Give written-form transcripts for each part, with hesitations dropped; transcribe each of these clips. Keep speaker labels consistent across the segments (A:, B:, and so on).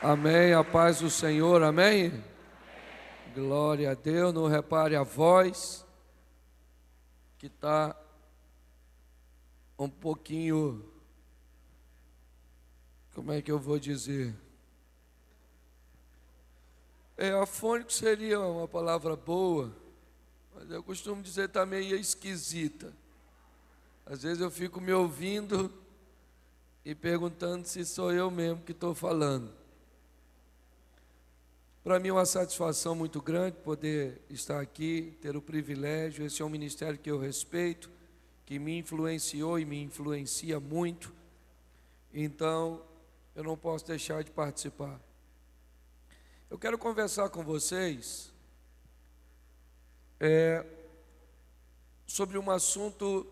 A: Amém, a paz do Senhor, amém? Glória a Deus, não repare a voz, que está um pouquinho, como é que eu vou dizer? Afônico seria uma palavra boa, mas eu costumo dizer também meio esquisita. Às vezes eu fico me ouvindo e perguntando se sou eu mesmo que estou falando. Para mim é uma satisfação muito grande poder estar aqui, ter o privilégio. Esse é um ministério que eu respeito, que me influenciou e me influencia muito. Então, eu não posso deixar de participar. Eu quero conversar com vocês sobre um assunto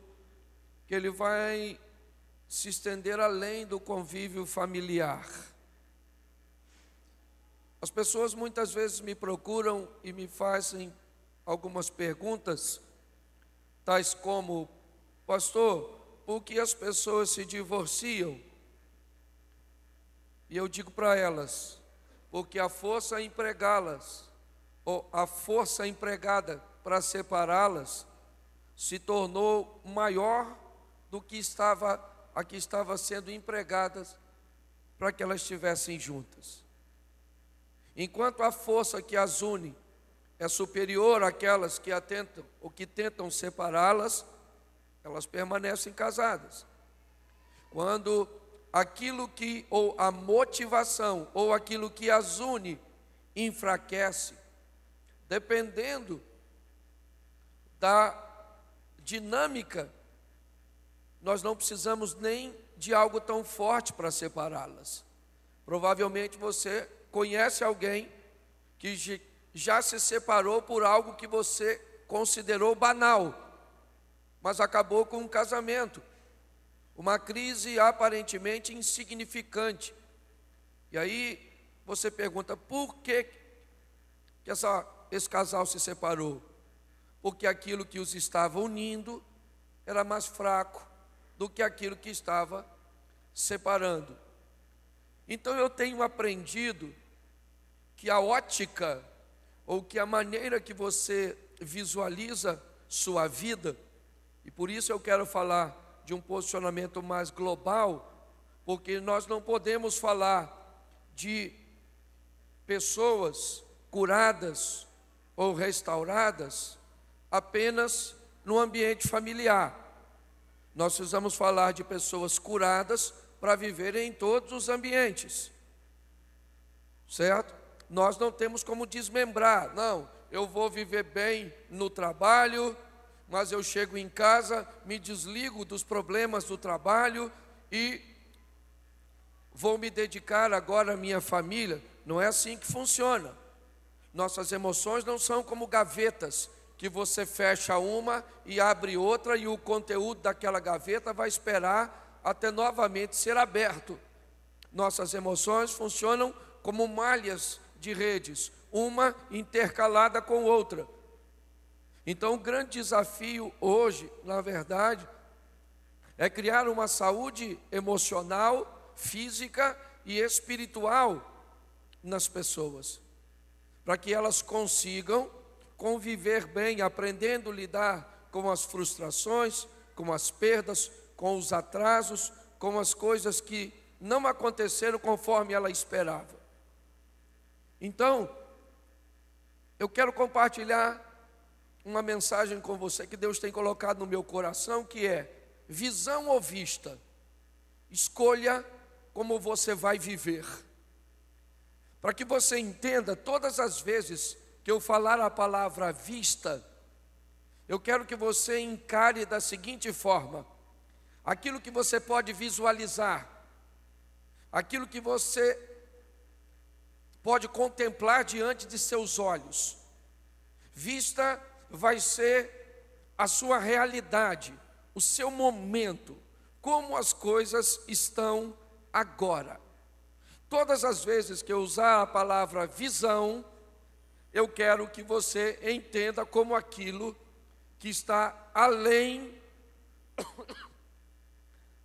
A: que ele vai se estender além do convívio familiar. As pessoas muitas vezes me procuram e me fazem algumas perguntas, tais como: pastor, por que as pessoas se divorciam? E eu digo para elas: porque a força empregá-las, ou a força empregada para separá-las, se tornou maior do que a que estava sendo empregada para que elas estivessem juntas. Enquanto a força que as une é superior àquelas que atentam ou que tentam separá-las, elas permanecem casadas. Quando aquilo que, ou a motivação, ou aquilo que as une, enfraquece, dependendo da dinâmica, nós não precisamos nem de algo tão forte para separá-las. Provavelmente você conhece alguém que já se separou por algo que você considerou banal, mas acabou com um casamento, uma crise aparentemente insignificante. E aí você pergunta: por que esse casal se separou? Porque aquilo que os estava unindo era mais fraco do que aquilo que estava separando. Então eu tenho aprendido que a ótica, ou que a maneira que você visualiza sua vida, e por isso eu quero falar de um posicionamento mais global, porque nós não podemos falar de pessoas curadas ou restauradas apenas no ambiente familiar. Nós precisamos falar de pessoas curadas para viverem em todos os ambientes, certo? Nós não temos como desmembrar. Não, eu vou viver bem no trabalho, mas eu chego em casa, me desligo dos problemas do trabalho e vou me dedicar agora à minha família. Não é assim que funciona. Nossas emoções não são como gavetas, que você fecha uma e abre outra, e o conteúdo daquela gaveta vai esperar até novamente ser aberto. Nossas emoções funcionam como malhas de redes, uma intercalada com outra. Então o grande desafio hoje, na verdade, é criar uma saúde emocional, física e espiritual nas pessoas, para que elas consigam conviver bem, aprendendo a lidar com as frustrações, com as perdas, com os atrasos, com as coisas que não aconteceram conforme ela esperava. Então, eu quero compartilhar uma mensagem com você que Deus tem colocado no meu coração, que é: visão ou vista? Escolha como você vai viver. Para que você entenda, todas as vezes que eu falar a palavra vista, eu quero que você encare da seguinte forma: aquilo que você pode visualizar, aquilo que você pode contemplar diante de seus olhos. Vista vai ser a sua realidade, o seu momento, como as coisas estão agora. Todas as vezes que eu usar a palavra visão, eu quero que você entenda como aquilo que está além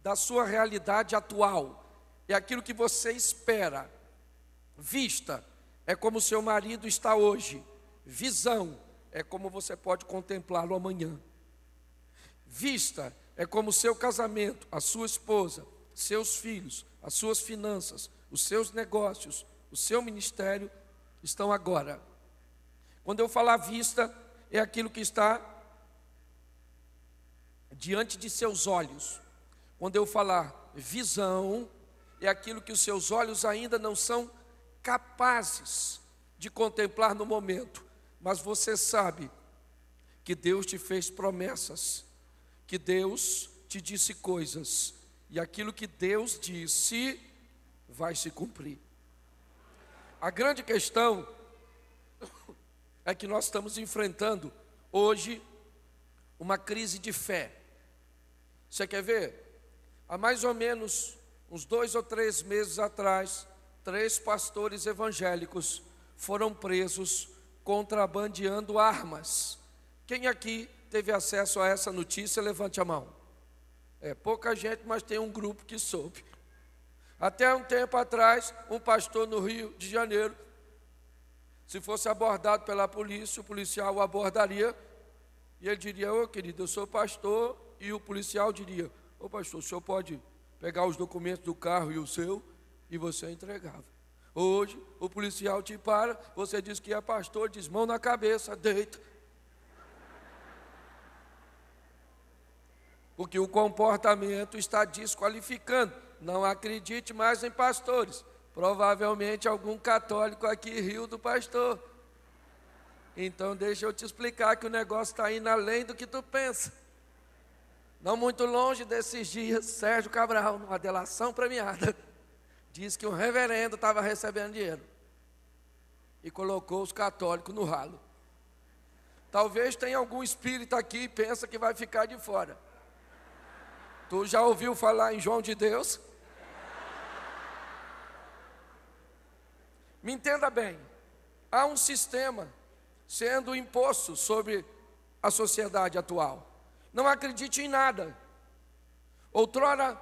A: da sua realidade atual, é aquilo que você espera, Vista é como seu marido está hoje. Visão é como você pode contemplá-lo amanhã. Vista é como seu casamento, a sua esposa, seus filhos, as suas finanças, os seus negócios, o seu ministério estão agora. Quando eu falar vista, é aquilo que está diante de seus olhos. Quando eu falar visão, é aquilo que os seus olhos ainda não são capazes de contemplar no momento. Mas você sabe que Deus te fez promessas, que Deus te disse coisas, e aquilo que Deus disse vai se cumprir. A grande questão é que nós estamos enfrentando hoje uma crise de fé. Você quer ver? Há mais ou menos uns 2 ou 3 meses atrás, 3 pastores evangélicos foram presos contrabandeando armas. Quem aqui teve acesso a essa notícia, levante a mão. É pouca gente, mas tem um grupo que soube. Até um tempo atrás, um pastor no Rio de Janeiro, se fosse abordado pela polícia, o policial o abordaria, e ele diria: ô querido, eu sou pastor, e o policial diria: ô pastor, o senhor pode pegar os documentos do carro e o seu, e você entregava. Hoje, o policial te para, você diz que é pastor, diz mão na cabeça, deita. Porque o comportamento está desqualificando. Não acredite mais em pastores. Provavelmente algum católico aqui riu do pastor. Então deixa eu te explicar que o negócio está indo além do que tu pensa. Não muito longe desses dias, Sérgio Cabral, numa delação premiada, disse que um reverendo estava recebendo dinheiro e colocou os católicos no ralo. Talvez tenha algum espírito aqui e pensa que vai ficar de fora. Tu já ouviu falar em João de Deus? Me entenda bem, há um sistema sendo imposto sobre a sociedade atual. Não acredite em nada. Outrora,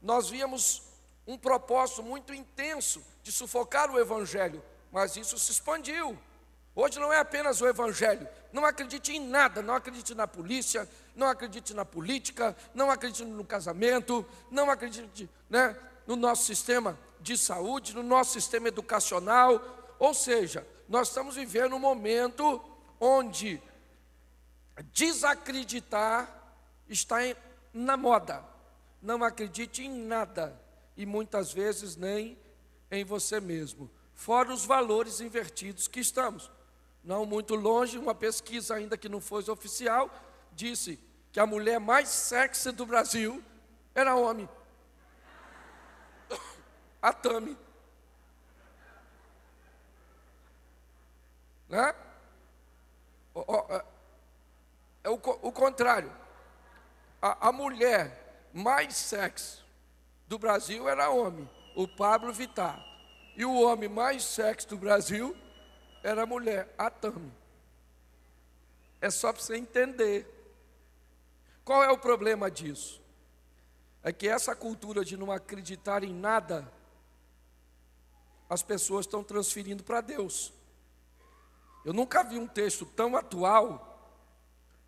A: nós víamos um propósito muito intenso de sufocar o Evangelho, mas isso se expandiu. Hoje não é apenas o Evangelho. Não acredite em nada, não acredite na polícia, não acredite na política, não acredite no casamento, não acredite, no nosso sistema de saúde, no nosso sistema educacional. Ou seja, nós estamos vivendo um momento onde desacreditar está na moda. Não acredite em nada e muitas vezes nem em você mesmo. Fora os valores invertidos que estamos. Não muito longe, uma pesquisa ainda que não foi oficial, disse que a mulher mais sexy do Brasil era homem. A Tami. Né? É o contrário. A mulher mais sexy do Brasil era homem, o Pablo Vittar. E o homem mais sexy do Brasil era a mulher, a Tami. É só para você entender. Qual é o problema disso? É que essa cultura de não acreditar em nada, as pessoas estão transferindo para Deus. Eu nunca vi um texto tão atual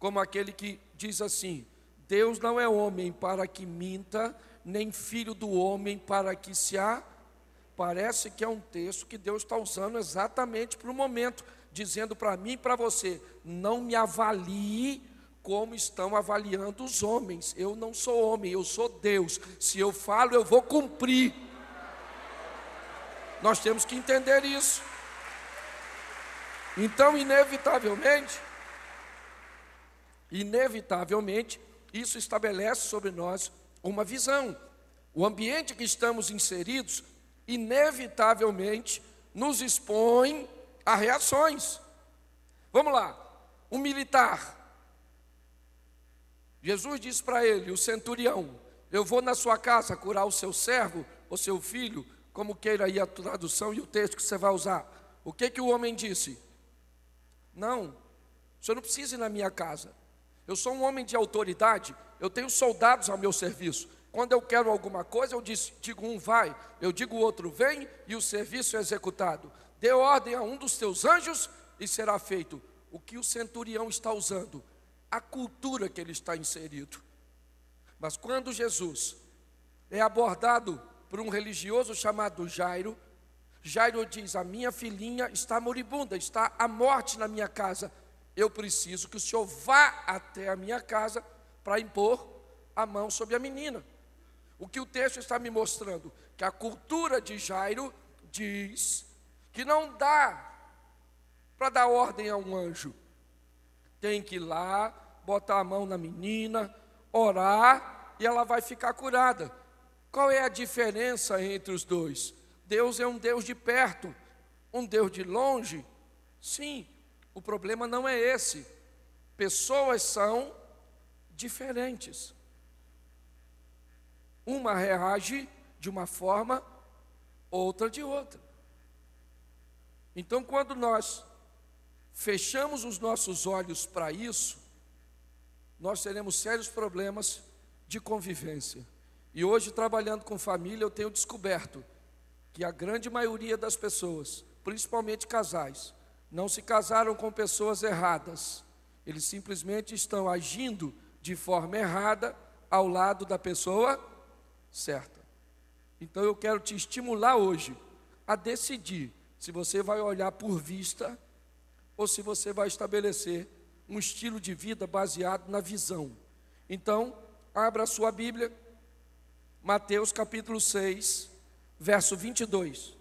A: como aquele que diz assim: Deus não é homem para que minta, nem filho do homem para que se Parece que é um texto que Deus está usando exatamente para o momento, dizendo para mim e para você: não me avalie como estão avaliando os homens. Eu não sou homem, eu sou Deus. Se eu falo, eu vou cumprir. Nós temos que entender isso. Então, inevitavelmente, isso estabelece sobre nós uma visão. O ambiente que estamos inseridos inevitavelmente nos expõe a reações. Vamos lá, um militar. Jesus disse para ele, o centurião: eu vou na sua casa curar o seu servo, ou seu filho, como queira aí a tradução e o texto que você vai usar. O que o homem disse? Não, o senhor não precisa ir na minha casa. Eu sou um homem de autoridade, eu tenho soldados ao meu serviço. Quando eu quero alguma coisa, eu digo um vai, eu digo o outro vem, e o serviço é executado. Dê ordem a um dos teus anjos e será feito. O que o centurião está usando? A cultura que ele está inserido. Mas quando Jesus é abordado por um religioso chamado Jairo, Jairo diz: a minha filhinha está moribunda, está à morte na minha casa. Eu preciso que o senhor vá até a minha casa para impor a mão sobre a menina. O que o texto está me mostrando? Que a cultura de Jairo diz que não dá para dar ordem a um anjo. Tem que ir lá, botar a mão na menina, orar e ela vai ficar curada. Qual é a diferença entre os dois? Deus é um Deus de perto, um Deus de longe? Sim, o problema não é esse. Pessoas são diferentes. Uma reage de uma forma, outra de outra. Então, quando nós fechamos os nossos olhos para isso, nós teremos sérios problemas de convivência. E hoje, trabalhando com família, eu tenho descoberto que a grande maioria das pessoas, principalmente casais, não se casaram com pessoas erradas. Eles simplesmente estão agindo de forma errada ao lado da pessoa certa. Então eu quero te estimular hoje a decidir se você vai olhar por vista ou se você vai estabelecer um estilo de vida baseado na visão. Então, abra a sua Bíblia, Mateus capítulo 6, verso 22.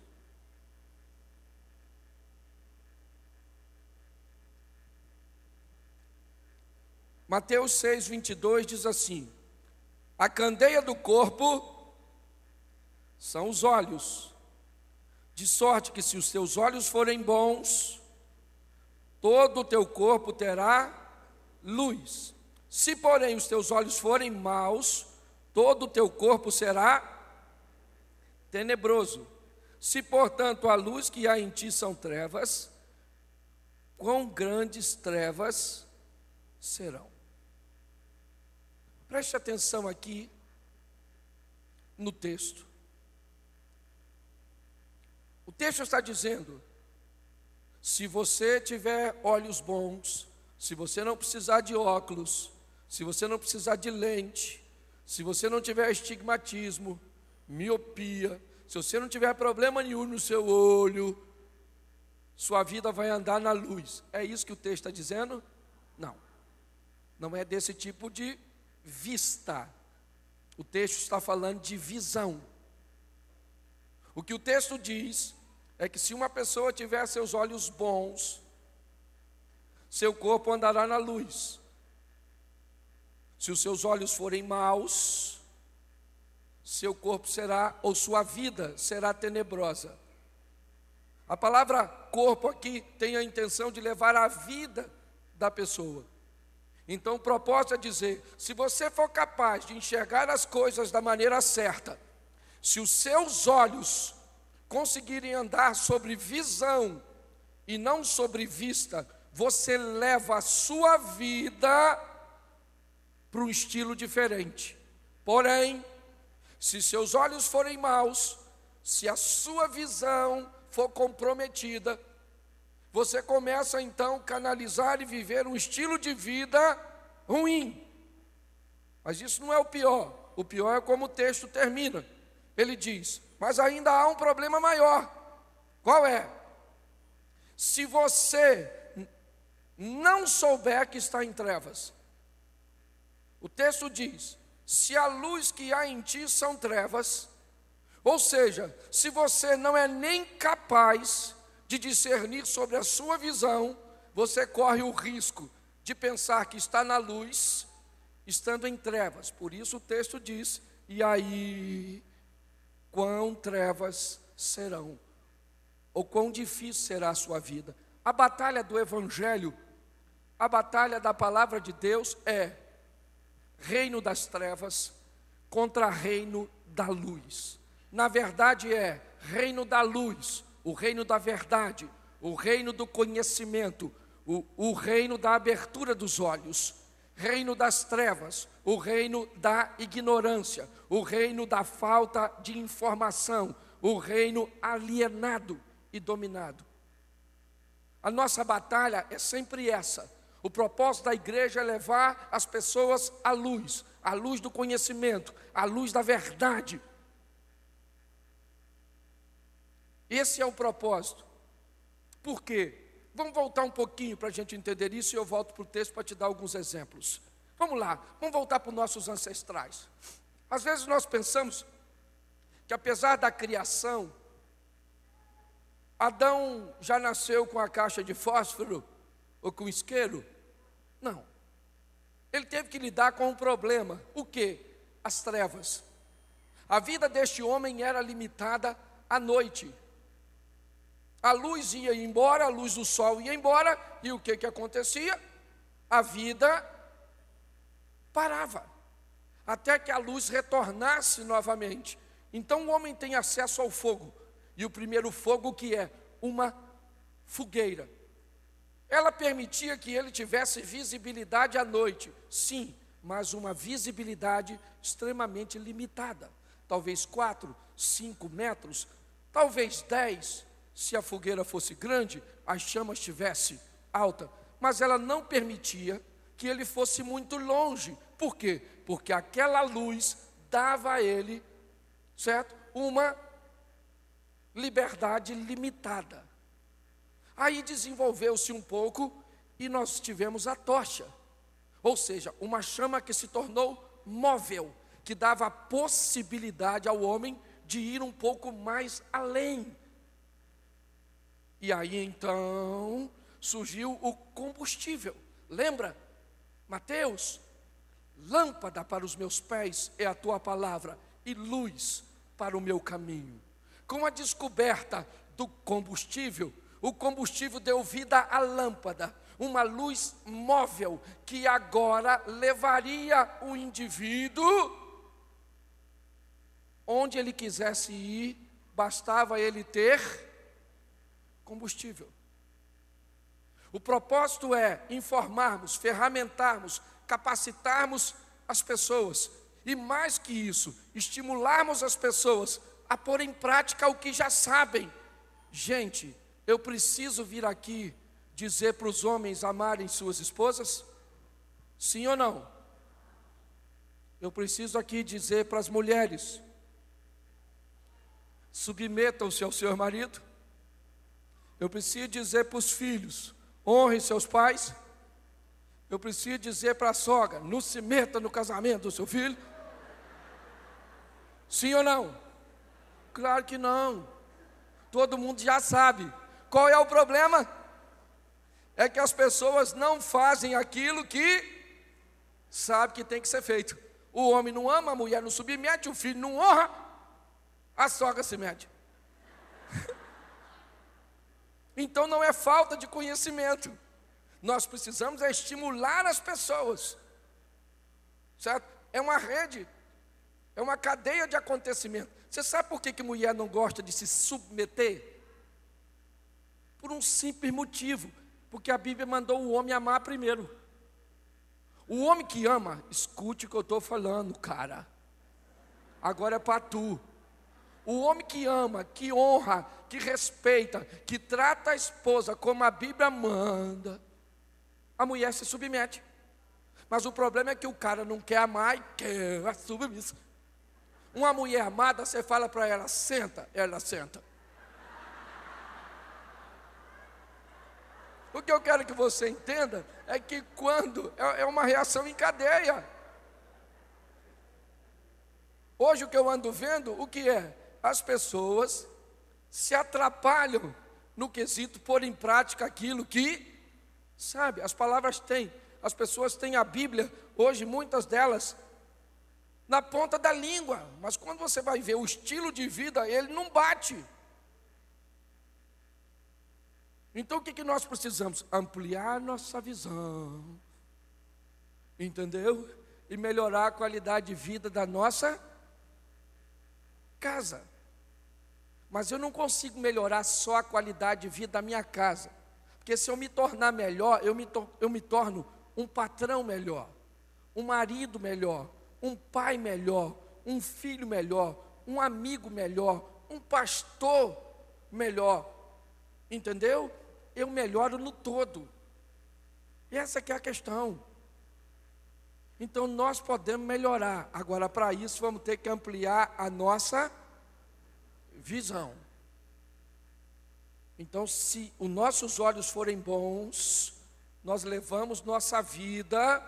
A: Mateus 6, 22 diz assim: a candeia do corpo são os olhos, de sorte que se os teus olhos forem bons, todo o teu corpo terá luz. Se, porém, os teus olhos forem maus, todo o teu corpo será tenebroso. Se, portanto, a luz que há em ti são trevas, quão grandes trevas serão. Preste atenção aqui no texto. O texto está dizendo: se você tiver olhos bons, se você não precisar de óculos, se você não precisar de lente, se você não tiver estigmatismo, miopia, se você não tiver problema nenhum no seu olho, sua vida vai andar na luz. É isso que o texto está dizendo? Não. Não é desse tipo de vista. O texto está falando de visão. O que o texto diz é que se uma pessoa tiver seus olhos bons, seu corpo andará na luz. Se os seus olhos forem maus, seu corpo será, ou sua vida será tenebrosa. A palavra corpo aqui tem a intenção de levar a vida da pessoa. Então o propósito é dizer: se você for capaz de enxergar as coisas da maneira certa, se os seus olhos conseguirem andar sobre visão e não sobre vista, você leva a sua vida para um estilo diferente. Porém, se seus olhos forem maus, se a sua visão for comprometida, você começa então a canalizar e viver um estilo de vida ruim. Mas isso não é o pior. O pior é como o texto termina. Ele diz: mas ainda há um problema maior. Qual é? Se você não souber que está em trevas. O texto diz: se a luz que há em ti são trevas, ou seja, se você não é nem capaz de discernir sobre a sua visão, você corre o risco de pensar que está na luz, estando em trevas. Por isso o texto diz: e aí, quão trevas serão, ou quão difícil será a sua vida. A batalha do Evangelho, a batalha da palavra de Deus é reino das trevas contra reino da luz. Na verdade é reino da luz, o reino da verdade, o reino do conhecimento, o reino da abertura dos olhos. reino das trevas, o reino da ignorância, o reino da falta de informação, o reino alienado e dominado. A nossa batalha é sempre essa. O propósito da igreja é levar as pessoas à luz do conhecimento, à luz da verdade. Esse é o propósito. Por quê? Vamos voltar um pouquinho para a gente entender isso e eu volto para o texto para te dar alguns exemplos. Vamos lá, vamos voltar para os nossos ancestrais. Às vezes nós pensamos que apesar da criação, Adão já nasceu com a caixa de fósforo ou com isqueiro? Não. Ele teve que lidar com um problema. O quê? As trevas. A vida deste homem era limitada à noite. A luz ia embora, a luz do sol ia embora, e o que acontecia? A vida parava, até que a luz retornasse novamente. Então o homem tem acesso ao fogo, e o primeiro fogo que é uma fogueira. Ela permitia que ele tivesse visibilidade à noite, sim, mas uma visibilidade extremamente limitada. Talvez 4, 5 metros, talvez 10, se a fogueira fosse grande, as chamas estivessem alta, mas ela não permitia que ele fosse muito longe. Por quê? Porque aquela luz dava a ele, certo? Uma liberdade limitada. Aí desenvolveu-se um pouco e nós tivemos a tocha, ou seja, uma chama que se tornou móvel, que dava a possibilidade ao homem de ir um pouco mais além. E aí então surgiu o combustível. Lembra? Mateus, lâmpada para os meus pés é a tua palavra e luz para o meu caminho. Com a descoberta do combustível, o combustível deu vida à lâmpada, uma luz móvel que agora levaria o indivíduo onde ele quisesse ir, bastava ele ter combustível. O propósito é informarmos, ferramentarmos, capacitarmos as pessoas e mais que isso, estimularmos as pessoas a pôr em prática o que já sabem. Gente, eu preciso vir aqui dizer para os homens amarem suas esposas? Sim ou não? Eu preciso aqui dizer para as mulheres: submetam-se ao seu marido. Eu preciso dizer para os filhos: honrem seus pais. Eu preciso dizer para a sogra: não se meta no casamento do seu filho. Sim ou não? Claro que não. Todo mundo já sabe. Qual é o problema? É que as pessoas não fazem aquilo que sabe que tem que ser feito. O homem não ama, a mulher não submete, o filho não honra, a sogra se mete. Então não é falta de conhecimento. Nós precisamos estimular as pessoas, certo? É uma rede, é uma cadeia de acontecimento. Você sabe por que mulher não gosta de se submeter? Por um simples motivo, porque a Bíblia mandou o homem amar primeiro. O homem que ama, escute o que eu estou falando, cara. Agora é para tu. O homem que ama, que honra, que respeita, que trata a esposa como a Bíblia manda, a mulher se submete. Mas o problema é que o cara não quer amar e quer a submissa. Uma mulher amada, você fala para ela, senta, ela senta. O que eu quero que você entenda é que quando é uma reação em cadeia. Hoje o que eu ando vendo, o que é? As pessoas se atrapalham no quesito pôr em prática aquilo que sabe. As palavras têm, as pessoas têm a Bíblia, hoje muitas delas, na ponta da língua, mas quando você vai ver o estilo de vida, ele não bate. Então o que nós precisamos? Ampliar nossa visão, entendeu? E melhorar a qualidade de vida da nossa casa. Mas eu não consigo melhorar só a qualidade de vida da minha casa, porque se eu me tornar melhor, eu me torno um patrão melhor. um marido melhor, um pai melhor, um filho melhor, um amigo melhor, um pastor melhor. Entendeu? Eu melhoro no todo. E essa que é a questão. Então nós podemos melhorar. Agora, para isso, vamos ter que ampliar a nossa visão. Então, se os nossos olhos forem bons, nós levamos nossa vida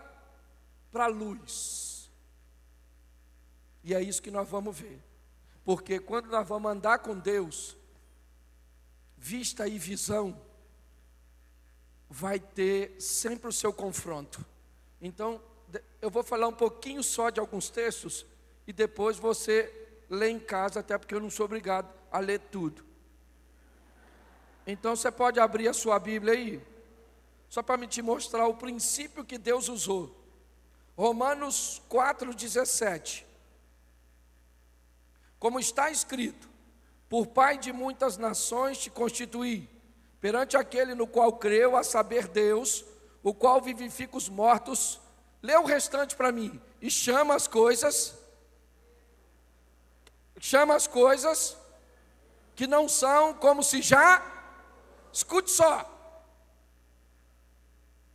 A: para a luz. E é isso que nós vamos ver. Porque quando nós vamos andar com Deus, vista e visão, vai ter sempre o seu confronto. Então, eu vou falar um pouquinho só de alguns textos, e depois você lê em casa, até porque eu não sou obrigado a ler tudo. Então você pode abrir a sua Bíblia aí, só para me te mostrar o princípio que Deus usou. Romanos 4,17. Como está escrito: por pai de muitas nações te constituí, perante aquele no qual creu, a saber Deus, o qual vivifica os mortos. Lê o restante para mim. E chama as coisas que não são como se já... Escute só.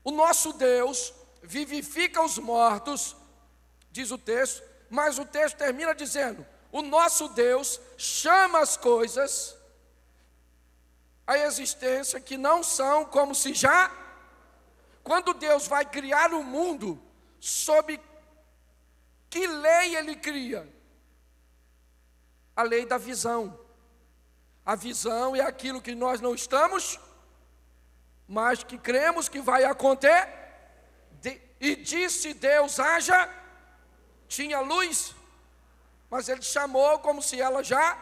A: O nosso Deus vivifica os mortos, diz o texto, mas o texto termina dizendo: o nosso Deus chama as coisas à existência que não são como se já... Quando Deus vai criar o mundo, sob que lei Ele cria? A lei da visão. A visão é aquilo que nós não estamos, mas que cremos que vai acontecer. E disse Deus: haja. Tinha luz, mas Ele chamou como se ela já...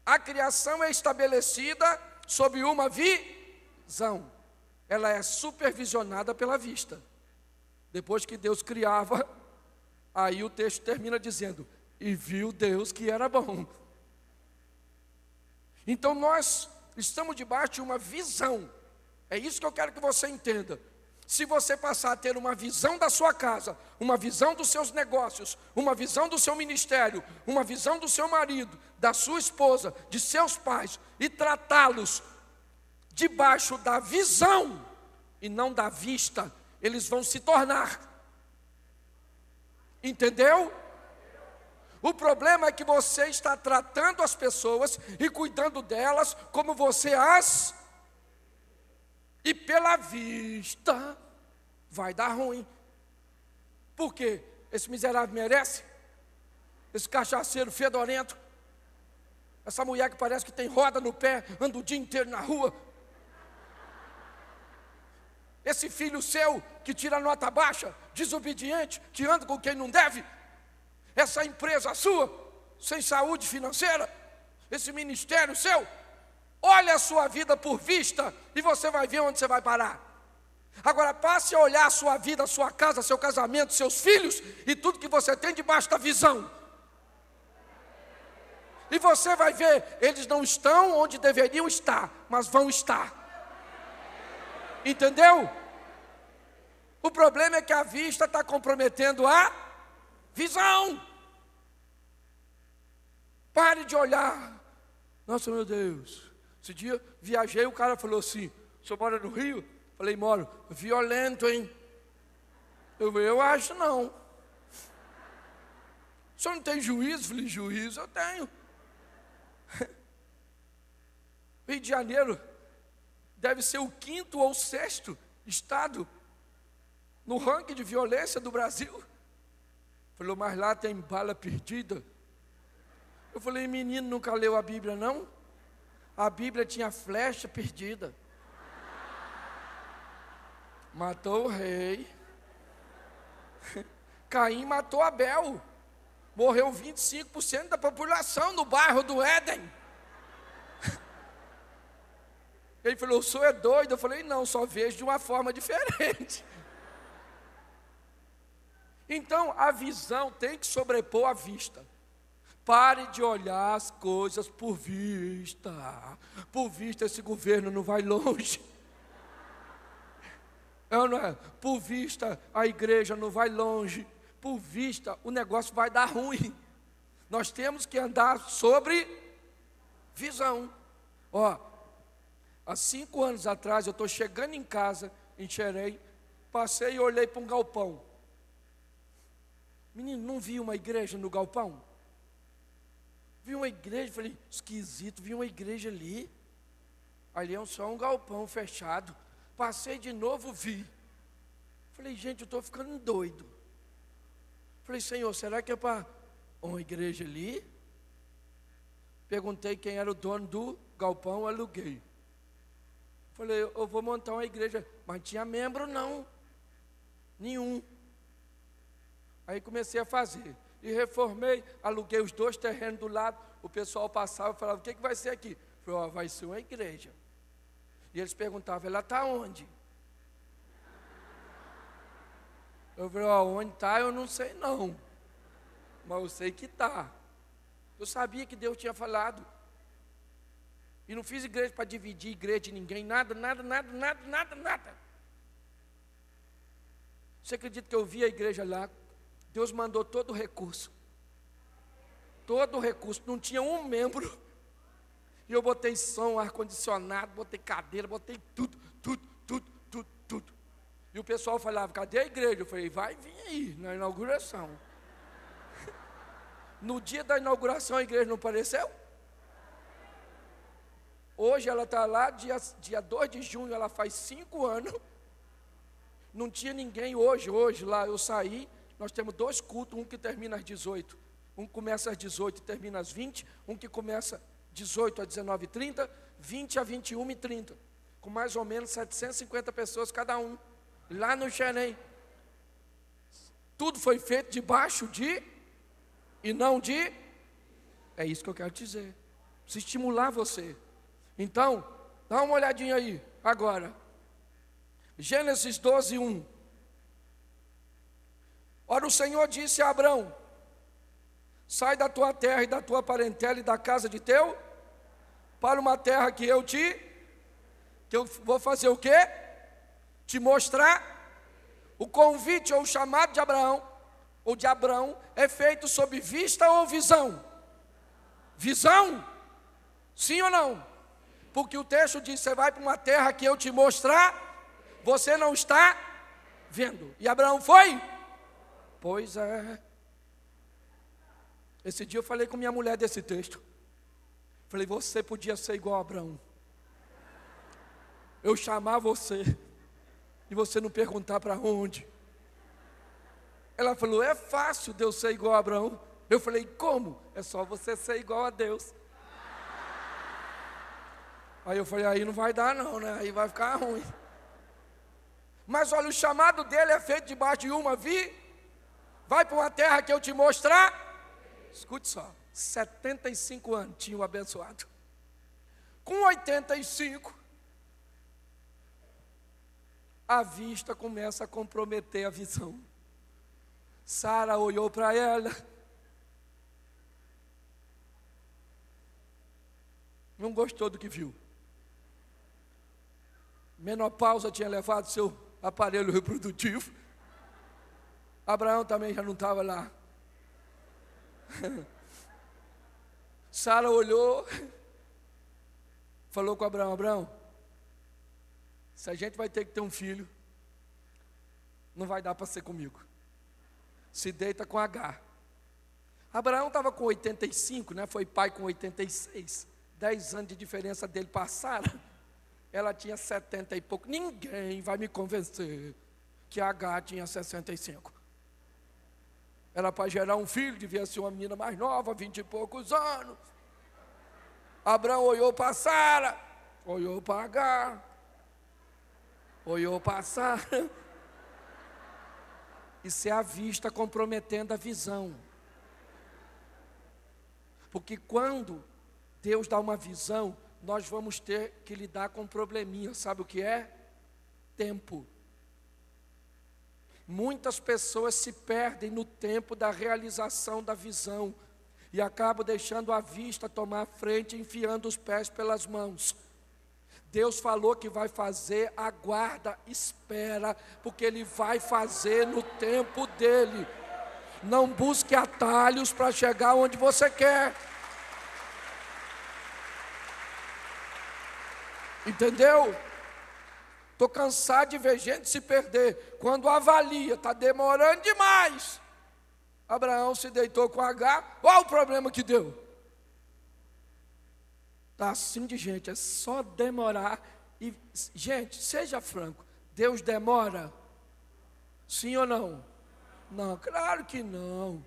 A: A criação é estabelecida sob uma visão. Ela é supervisionada pela vista. Depois que Deus criava, aí o texto termina dizendo: e viu Deus que era bom. Então nós estamos debaixo de uma visão. É isso que eu quero que você entenda. Se você passar a ter uma visão da sua casa, uma visão dos seus negócios, uma visão do seu ministério, uma visão do seu marido, da sua esposa, de seus pais, e tratá-los debaixo da visão e não da vista, eles vão se tornar. Entendeu? O problema é que você está tratando as pessoas e cuidando delas como você as... E pela vista vai dar ruim. Por quê? Esse miserável merece? Esse cachaceiro fedorento? Essa mulher que parece que tem roda no pé, anda o dia inteiro na rua? Esse filho seu que tira nota baixa, desobediente, que anda com quem não deve? Essa empresa sua, sem saúde financeira? Esse ministério seu? Olha a sua vida por vista e você vai ver onde você vai parar. Agora passe a olhar a sua vida, a sua casa, seu casamento, seus filhos e tudo que você tem debaixo da visão. E você vai ver, eles não estão onde deveriam estar, mas vão estar. Entendeu? O problema é que a vista está comprometendo a visão. Pare de olhar. Nossa, meu Deus. Esse dia viajei, o cara falou assim: o senhor mora no Rio? Falei: moro. Violento, hein? Eu acho não. O senhor não tem juízo? Falei: juízo eu tenho. Rio de Janeiro deve ser o 5º ou 6º estado no ranking de violência do Brasil. Falou: mas lá tem bala perdida. Eu falei: menino, nunca leu a Bíblia não? A Bíblia tinha flecha perdida. Matou o rei. Caim matou Abel. Morreu 25% da população no bairro do Éden. Ele falou: o senhor é doido? Eu falei: não, só vejo de uma forma diferente. Então a visão tem que sobrepor a vista. Pare de olhar as coisas por vista. Por vista esse governo não vai longe. Não é? Por vista, a igreja não vai longe. Por vista, o negócio vai dar ruim. Nós temos que andar sobre visão. Há 5 anos atrás, eu estou chegando em casa, em Xerém, passei e olhei para um galpão. Menino, não vi uma igreja no galpão? Vi uma igreja, falei, esquisito, vi uma igreja ali. Ali é só um galpão fechado. Passei de novo, vi. Falei, gente, eu estou ficando doido. Falei, Senhor, será que é para uma igreja ali? Perguntei quem era o dono do galpão, aluguei. Falei, eu vou montar uma igreja. Mas não tinha membro não, nenhum. Aí comecei a fazer. E reformei, aluguei os 2 terrenos do lado. O pessoal passava e falava, o que vai ser aqui? Falei, vai ser uma igreja. E eles perguntavam, ela está onde? Eu falei, onde está eu não sei não. Mas eu sei que está. Eu sabia que Deus tinha falado. E não fiz igreja para dividir igreja de ninguém, nada. Você acredita que eu vi a igreja lá? Deus mandou todo o recurso. Todo o recurso, não tinha um membro. E eu botei som, ar-condicionado, botei cadeira, botei tudo. E o pessoal falava, cadê a igreja? Eu falei, vai vir aí, na inauguração. No dia da inauguração a igreja não apareceu? Hoje ela está lá, dia 2 de junho, ela faz 5 anos. Não tinha ninguém hoje lá eu saí, nós temos 2 cultos, um que termina às 18, um começa às 18 e termina às 20, um que começa 18 a 19h30, 20 a 21h30, com mais ou menos 750 pessoas cada um, lá no Xerém. Tudo foi feito debaixo de, e não de, é isso que eu quero dizer, se estimular você. Então, dá uma olhadinha aí, agora, Gênesis 12:1. Ora, o Senhor disse a Abrão, sai da tua terra e da tua parentela e da casa de teu, para uma terra que eu vou fazer o quê? Te mostrar. O convite ou o chamado de Abraão, ou de Abrão, é feito sob vista ou visão? Visão? Sim ou não? Porque o texto diz, você vai para uma terra que eu te mostrar, você não está vendo. E Abraão foi? Pois é. Esse dia eu falei com minha mulher desse texto. Falei, você podia ser igual a Abraão. Eu chamar você e você não perguntar para onde. Ela falou, é fácil Deus ser igual a Abraão. Eu falei, como? É só você ser igual a Deus. Aí eu falei, aí não vai dar não, né? Aí vai ficar ruim. Mas olha, o chamado dele é feito debaixo de uma vai para uma terra que eu te mostrar. Escute só, 75 anos tinha o abençoado. Com 85, a vista começa a comprometer a visão. Sara olhou para ela, não gostou do que viu. Menopausa tinha levado seu aparelho reprodutivo. Abraão também já não estava lá. Sara olhou, falou com Abraão, Abraão, se a gente vai ter que ter um filho, não vai dar para ser comigo. Se deita com Agar. Abraão estava com 85, né? Foi pai com 86. 10 anos de diferença dele para Sara. Ela tinha 70 e pouco. Ninguém vai me convencer que Agar tinha 65. Era para gerar um filho, devia ser uma menina mais nova, 20 e poucos anos. Abraão olhou para Sara, olhou para Agar, olhou para Sara. Isso é a vista comprometendo a visão. Porque quando Deus dá uma visão, nós vamos ter que lidar com um probleminha. Sabe o que é? Tempo. Muitas pessoas se perdem no tempo da realização da visão e acabam deixando a vista tomar a frente, enfiando os pés pelas mãos. Deus falou que vai fazer, aguarda, espera, porque Ele vai fazer no tempo dEle. Não busque atalhos para chegar onde você quer. Entendeu? Estou cansado de ver gente se perder. Quando avalia, está demorando demais. Abraão se deitou com Agar, olha o problema que deu. Está assim de gente, é só demorar. E, gente, seja franco, Deus demora? Sim ou não? Não, claro que não.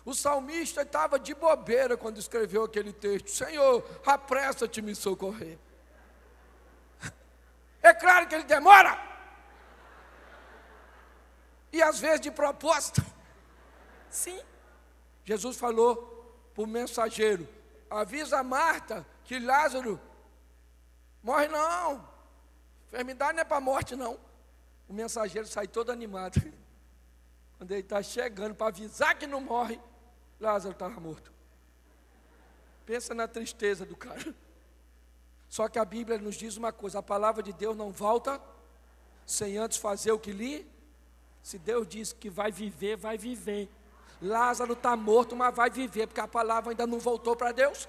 A: O salmista estava de bobeira quando escreveu aquele texto. Senhor, apressa-te me socorrer. É claro que ele demora. E às vezes de propósito. Sim. Jesus falou para o mensageiro: avisa a Marta que Lázaro morre não. Enfermidade não é para morte não. O mensageiro sai todo animado. Quando ele está chegando para avisar que não morre, Lázaro estava morto. Pensa na tristeza do cara. Só que a Bíblia nos diz uma coisa: a palavra de Deus não volta sem antes fazer o que lhe. Se Deus diz que vai viver, vai viver. Lázaro está morto, mas vai viver, porque a palavra ainda não voltou para Deus.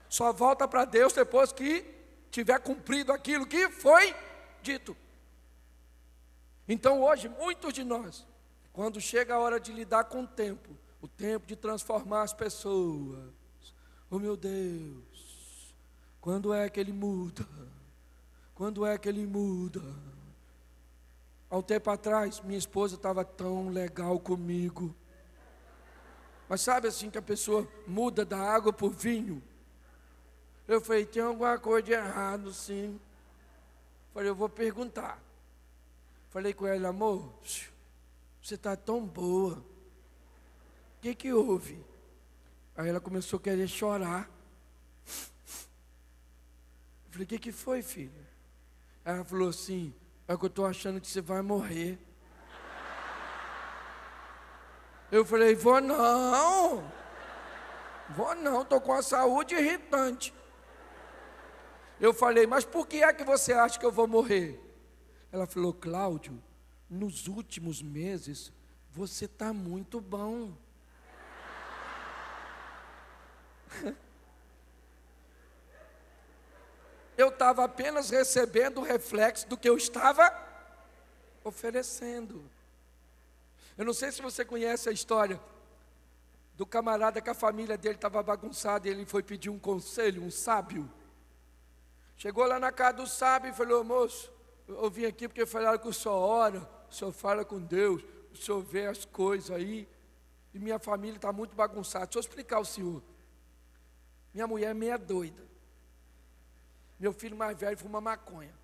A: Só volta para Deus depois que tiver cumprido aquilo que foi dito. Então hoje, muitos de nós, quando chega a hora de lidar com o tempo de transformar as pessoas, oh meu Deus, quando é que Ele muda? Quando é que Ele muda? Há um tempo atrás, minha esposa estava tão legal comigo. Mas sabe assim que a pessoa muda da água por vinho? Eu falei, tem alguma coisa de errado sim. Falei, eu vou perguntar. Falei com ela, amor, você está tão boa. O que houve? Aí ela começou a querer chorar. Falei, o que foi, filha? Ela falou assim, é que eu estou achando que você vai morrer. Eu falei, vou não, estou com a saúde irritante. Eu falei, mas por que é que você acha que eu vou morrer? Ela falou, Cláudio, nos últimos meses, você está muito bom. Eu estava apenas recebendo o reflexo do que eu estava oferecendo. Eu não sei se você conhece a história do camarada que a família dele estava bagunçada e ele foi pedir um conselho, um sábio. Chegou lá na casa do sábio e falou, moço, eu vim aqui porque falaram que o senhor ora, o senhor fala com Deus, o senhor vê as coisas aí, e minha família está muito bagunçada. Deixa eu explicar ao senhor. Minha mulher é meia doida. Meu filho mais velho fuma maconha.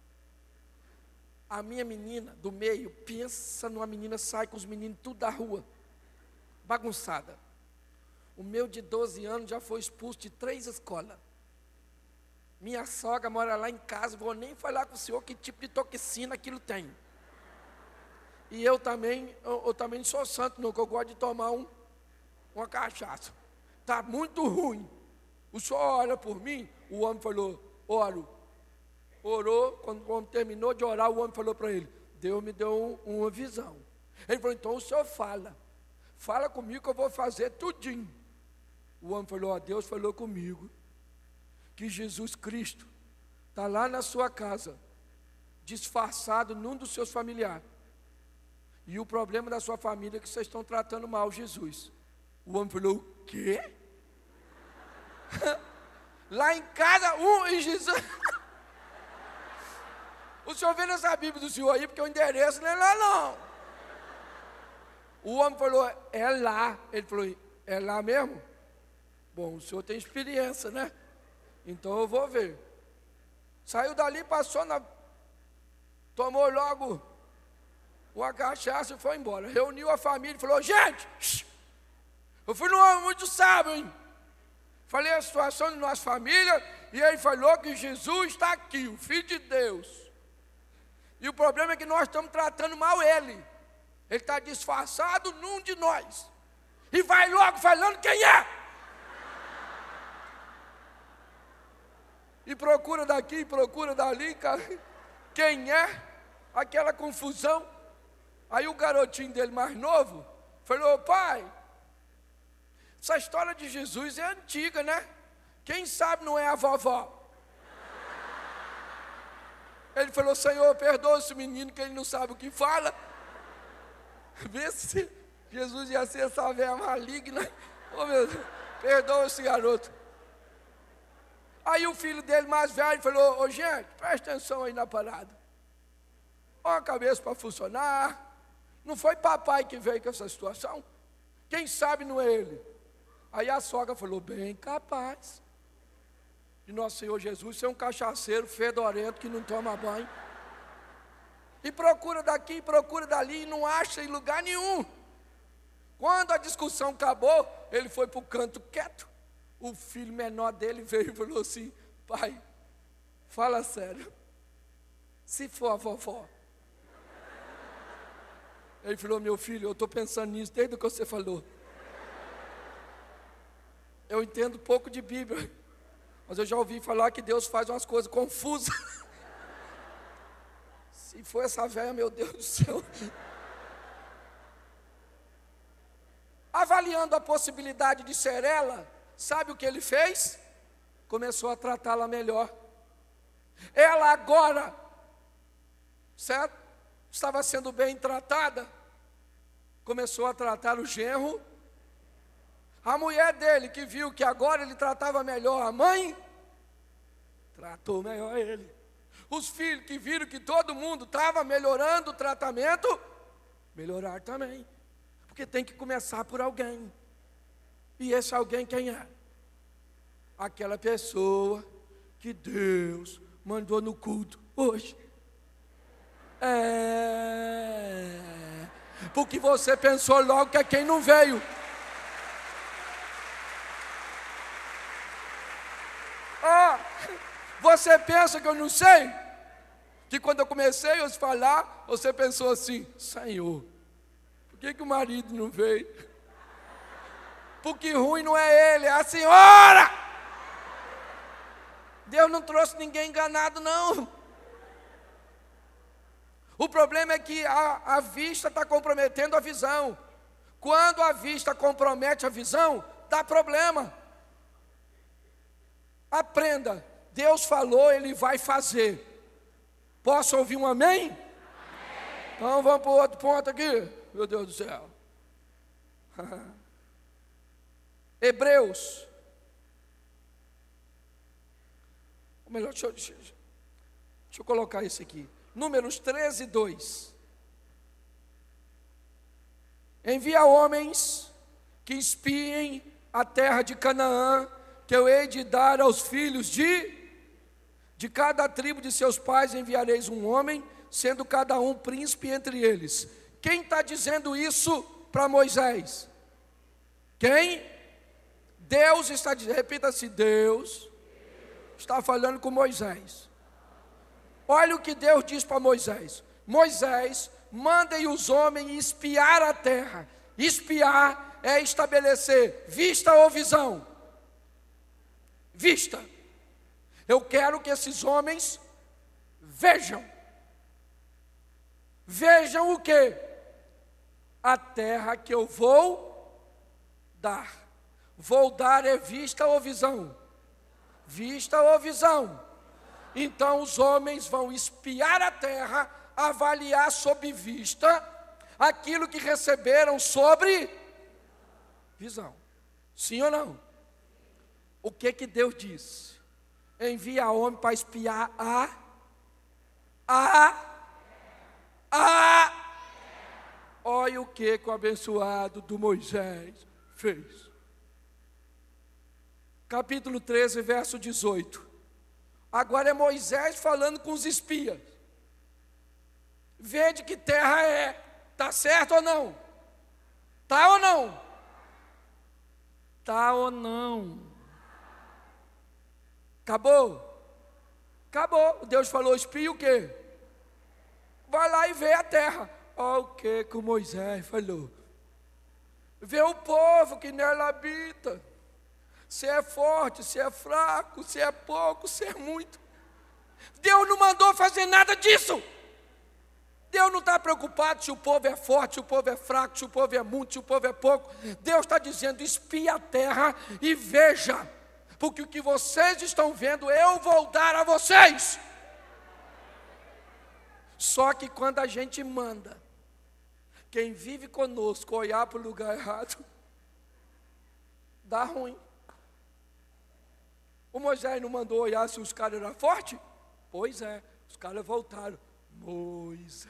A: A minha menina do meio, pensa numa menina, sai com os meninos tudo da rua, bagunçada. O meu de 12 anos já foi expulso de 3 escolas. Minha sogra mora lá em casa, vou nem falar com o senhor que tipo de toxina aquilo tem. E eu também não sou santo não, que eu gosto de tomar uma cachaça. Está muito ruim. O senhor ora por mim? O homem falou, oro. Orou, quando o homem terminou de orar, o homem falou para ele, Deus me deu uma visão. Ele falou, então o senhor fala comigo que eu vou fazer tudinho. O homem falou, Deus falou comigo, que Jesus Cristo está lá na sua casa, disfarçado num dos seus familiares. E o problema da sua família é que vocês estão tratando mal Jesus. O homem falou, o quê? Lá em casa, em Jesus... O senhor vê nessa Bíblia do senhor aí, porque o endereço não é lá não. O homem falou, é lá. Ele falou, é lá mesmo? Bom, o senhor tem experiência, né? Então eu vou ver. Saiu dali, tomou logo uma cachaça e foi embora. Reuniu a família e falou, gente, eu fui num homem muito sábio, hein? Falei a situação de nossa família e ele falou que Jesus está aqui, o Filho de Deus. E o problema é que nós estamos tratando mal ele. Ele está disfarçado num de nós. E vai logo falando quem é. E procura daqui, e procura dali, cara. Quem é? Aquela confusão. Aí o garotinho dele mais novo falou: pai, essa história de Jesus é antiga, né? Quem sabe não é a vovó? Ele falou: Senhor, perdoa esse menino que ele não sabe o que fala. Vê se Jesus ia ser essa velha maligna. Oh, meu Deus, perdoa esse garoto. Aí o filho dele mais velho falou: ô gente, presta atenção aí na parada. Põe a cabeça para funcionar. Não foi papai que veio com essa situação? Quem sabe não é ele? Aí a sogra falou: bem capaz de nosso Senhor Jesus ser um cachaceiro fedorento que não toma banho. E procura daqui, procura dali, e não acha em lugar nenhum. Quando a discussão acabou, ele foi para o canto quieto. O filho menor dele veio e falou assim: pai, fala sério, se for a vovó. Ele falou: meu filho, eu estou pensando nisso desde que você falou. Eu entendo pouco de Bíblia, mas eu já ouvi falar que Deus faz umas coisas confusas. Se for essa velha, meu Deus do céu. Avaliando a possibilidade de ser ela, sabe o que ele fez? Começou a tratá-la melhor. Ela agora, certo? Estava sendo bem tratada. Começou a tratar o genro. A mulher dele, que viu que agora ele tratava melhor a mãe, tratou melhor ele. Os filhos que viram que todo mundo estava melhorando o tratamento, melhorar também. Porque tem que começar por alguém. E esse alguém quem é? Aquela pessoa que Deus mandou no culto hoje. Porque você pensou logo que é quem não veio. Você pensa que eu não sei? Que quando eu comecei a falar, você pensou assim: Senhor, por que o marido não veio? Porque ruim não é ele, é a senhora. Deus não trouxe ninguém enganado, não. O problema é que a vista está comprometendo a visão. Quando a vista compromete a visão, dá problema. Aprenda, Deus falou, Ele vai fazer. Posso ouvir um amém? Amém. Então vamos para o outro ponto aqui. Meu Deus do céu. Hebreus. Ou melhor, deixa eu colocar esse aqui. Números 13, 2. Envia homens que espiem a terra de Canaã, que eu hei de dar aos filhos de cada tribo de seus pais enviareis um homem, sendo cada um príncipe entre eles. Quem está dizendo isso para Moisés? Quem? Deus está dizendo, repita-se, Deus está falando com Moisés. Olha o que Deus diz para Moisés: Moisés, mandem os homens espiar a terra. Espiar é estabelecer vista ou visão. Vista. Eu quero que esses homens vejam. Vejam o quê? A terra que eu vou dar. Vou dar é vista ou visão? Vista ou visão? Então os homens vão espiar a terra, avaliar sob vista aquilo que receberam sobre visão. Sim ou não? O que Deus disse? Envia homem para espiar olha o que o abençoado do Moisés fez. Capítulo 13, verso 18. Agora é Moisés falando com os espias. Vê de que terra é. Está certo ou não? Está ou não? Está ou não? Acabou? Acabou. Deus falou: espia o quê? Vai lá e vê a terra. Olha o que o Moisés falou. Vê o povo que nela habita. se é forte, se é fraco, se é pouco, se é muito. Deus não mandou fazer nada disso. Deus não está preocupado se o povo é forte, se o povo é fraco, se o povo é muito, se o povo é pouco. Deus está dizendo: espia a terra e veja, porque o que vocês estão vendo eu vou dar a vocês. Só que quando a gente manda quem vive conosco olhar para o lugar errado, dá ruim. O Moisés não mandou olhar se os caras eram fortes? Pois é, os caras voltaram. Moisés,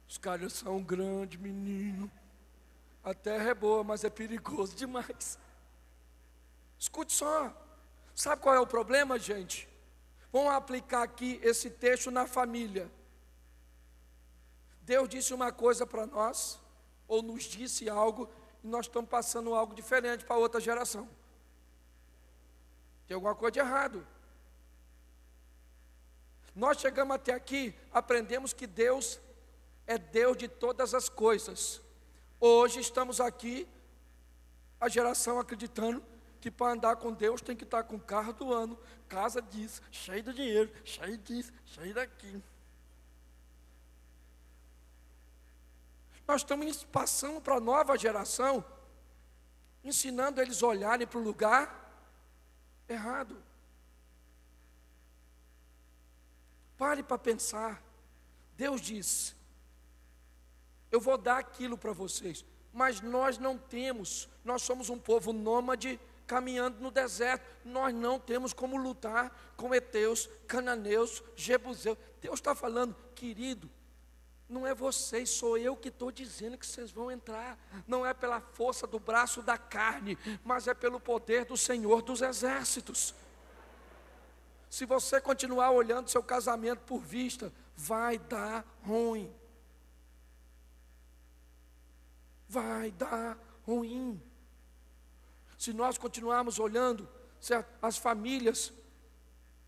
A: os caras são grandes, menino. A terra é boa, mas é perigoso demais. Escute só. Sabe qual é o problema, gente? Vamos aplicar aqui esse texto na família. Deus disse uma coisa para nós, ou nos disse algo, e nós estamos passando algo diferente para outra geração. Tem alguma coisa de errado. Nós chegamos até aqui, aprendemos que Deus é Deus de todas as coisas. Hoje estamos aqui, a geração acreditando que para andar com Deus tem que estar com o carro do ano, casa disso, cheio de dinheiro, cheio disso, cheio daqui. Nós estamos passando para a nova geração, ensinando eles a olharem para o lugar errado. Pare para pensar. Deus diz: eu vou dar aquilo para vocês, mas nós não temos, nós somos um povo nômade caminhando no deserto, nós não temos como lutar com heteus, cananeus, jebuseus. Deus está falando: querido, não é vocês, sou eu que estou dizendo que vocês vão entrar. Não é pela força do braço da carne, mas é pelo poder do Senhor dos exércitos. Se você continuar olhando seu casamento por vista, vai dar ruim. Vai dar ruim. Se nós continuarmos olhando, certo, as famílias,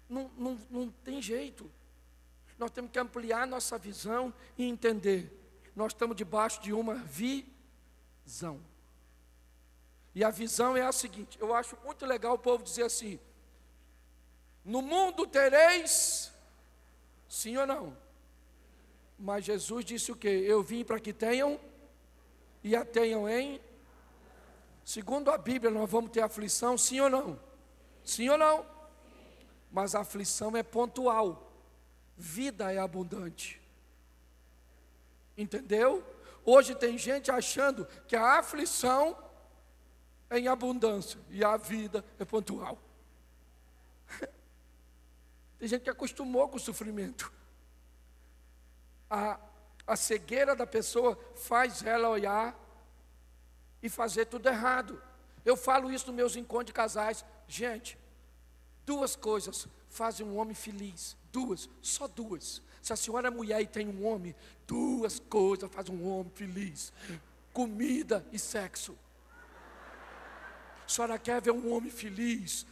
A: não tem jeito. Nós temos que ampliar nossa visão e entender. Nós estamos debaixo de uma visão. E a visão é a seguinte: eu acho muito legal o povo dizer assim: no mundo tereis, sim ou não? Mas Jesus disse o quê? Eu vim para que tenham e a tenham em. Segundo a Bíblia, nós vamos ter aflição, sim ou não? Sim ou não? Mas a aflição é pontual. Vida é abundante. Entendeu? Hoje tem gente achando que a aflição é em abundância e a vida é pontual. Tem gente que acostumou com o sofrimento. A cegueira da pessoa faz ela olhar e fazer tudo errado. Eu falo isso nos meus encontros de casais. Gente, duas coisas fazem um homem feliz. Duas, só duas. Se a senhora é mulher e tem um homem, duas coisas fazem um homem feliz: comida e sexo. A senhora quer ver um homem feliz?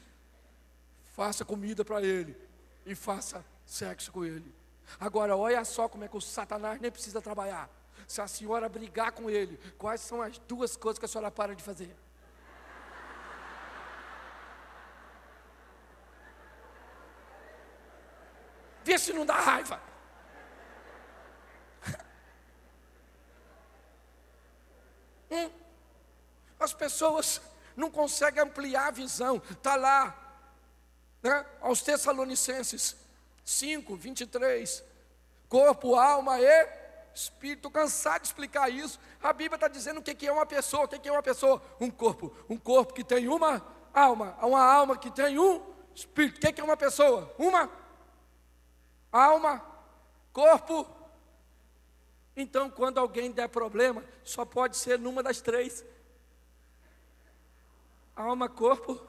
A: Faça comida para ele e faça sexo com ele. Agora, olha só como é que o Satanás nem precisa trabalhar. Se a senhora brigar com ele, quais são as duas coisas que a senhora para de fazer? Vê se não dá raiva. As pessoas não conseguem ampliar a visão. Está lá, né, aos Tessalonicenses 5:23. Corpo, alma e espírito. Cansado de explicar isso. A Bíblia está dizendo o que é uma pessoa. O que é uma pessoa? Um corpo que tem uma alma que tem um espírito. O que é uma pessoa? Uma alma, corpo. Então, quando alguém der problema, só pode ser numa das três: alma, corpo.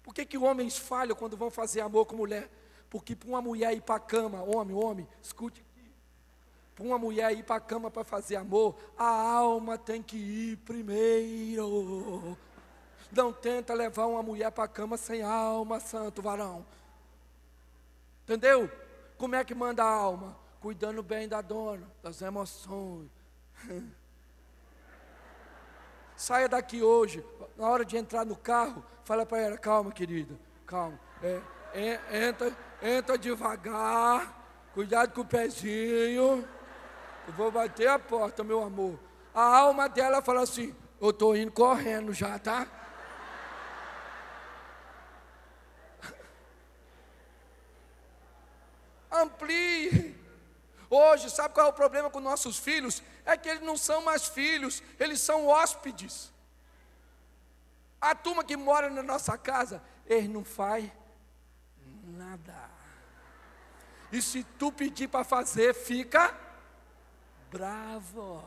A: Por que homens falham quando vão fazer amor com mulher? Porque para uma mulher ir para a cama, homem, escute aqui, para uma mulher ir para a cama para fazer amor, a alma tem que ir primeiro. Não tenta levar uma mulher para a cama sem alma, santo varão. Entendeu? Como é que manda a alma? Cuidando bem da dona, das emoções. Saia daqui hoje, na hora de entrar no carro, fala para ela: calma, querida, calma. Entra devagar, cuidado com o pezinho. Eu vou bater a porta, meu amor. A alma dela fala assim: eu estou indo correndo já, tá? Amplie. Hoje, sabe qual é o problema com nossos filhos? É que eles não são mais filhos, eles são hóspedes. A turma que mora na nossa casa, eles não fazem nada. E se tu pedir para fazer, fica bravo.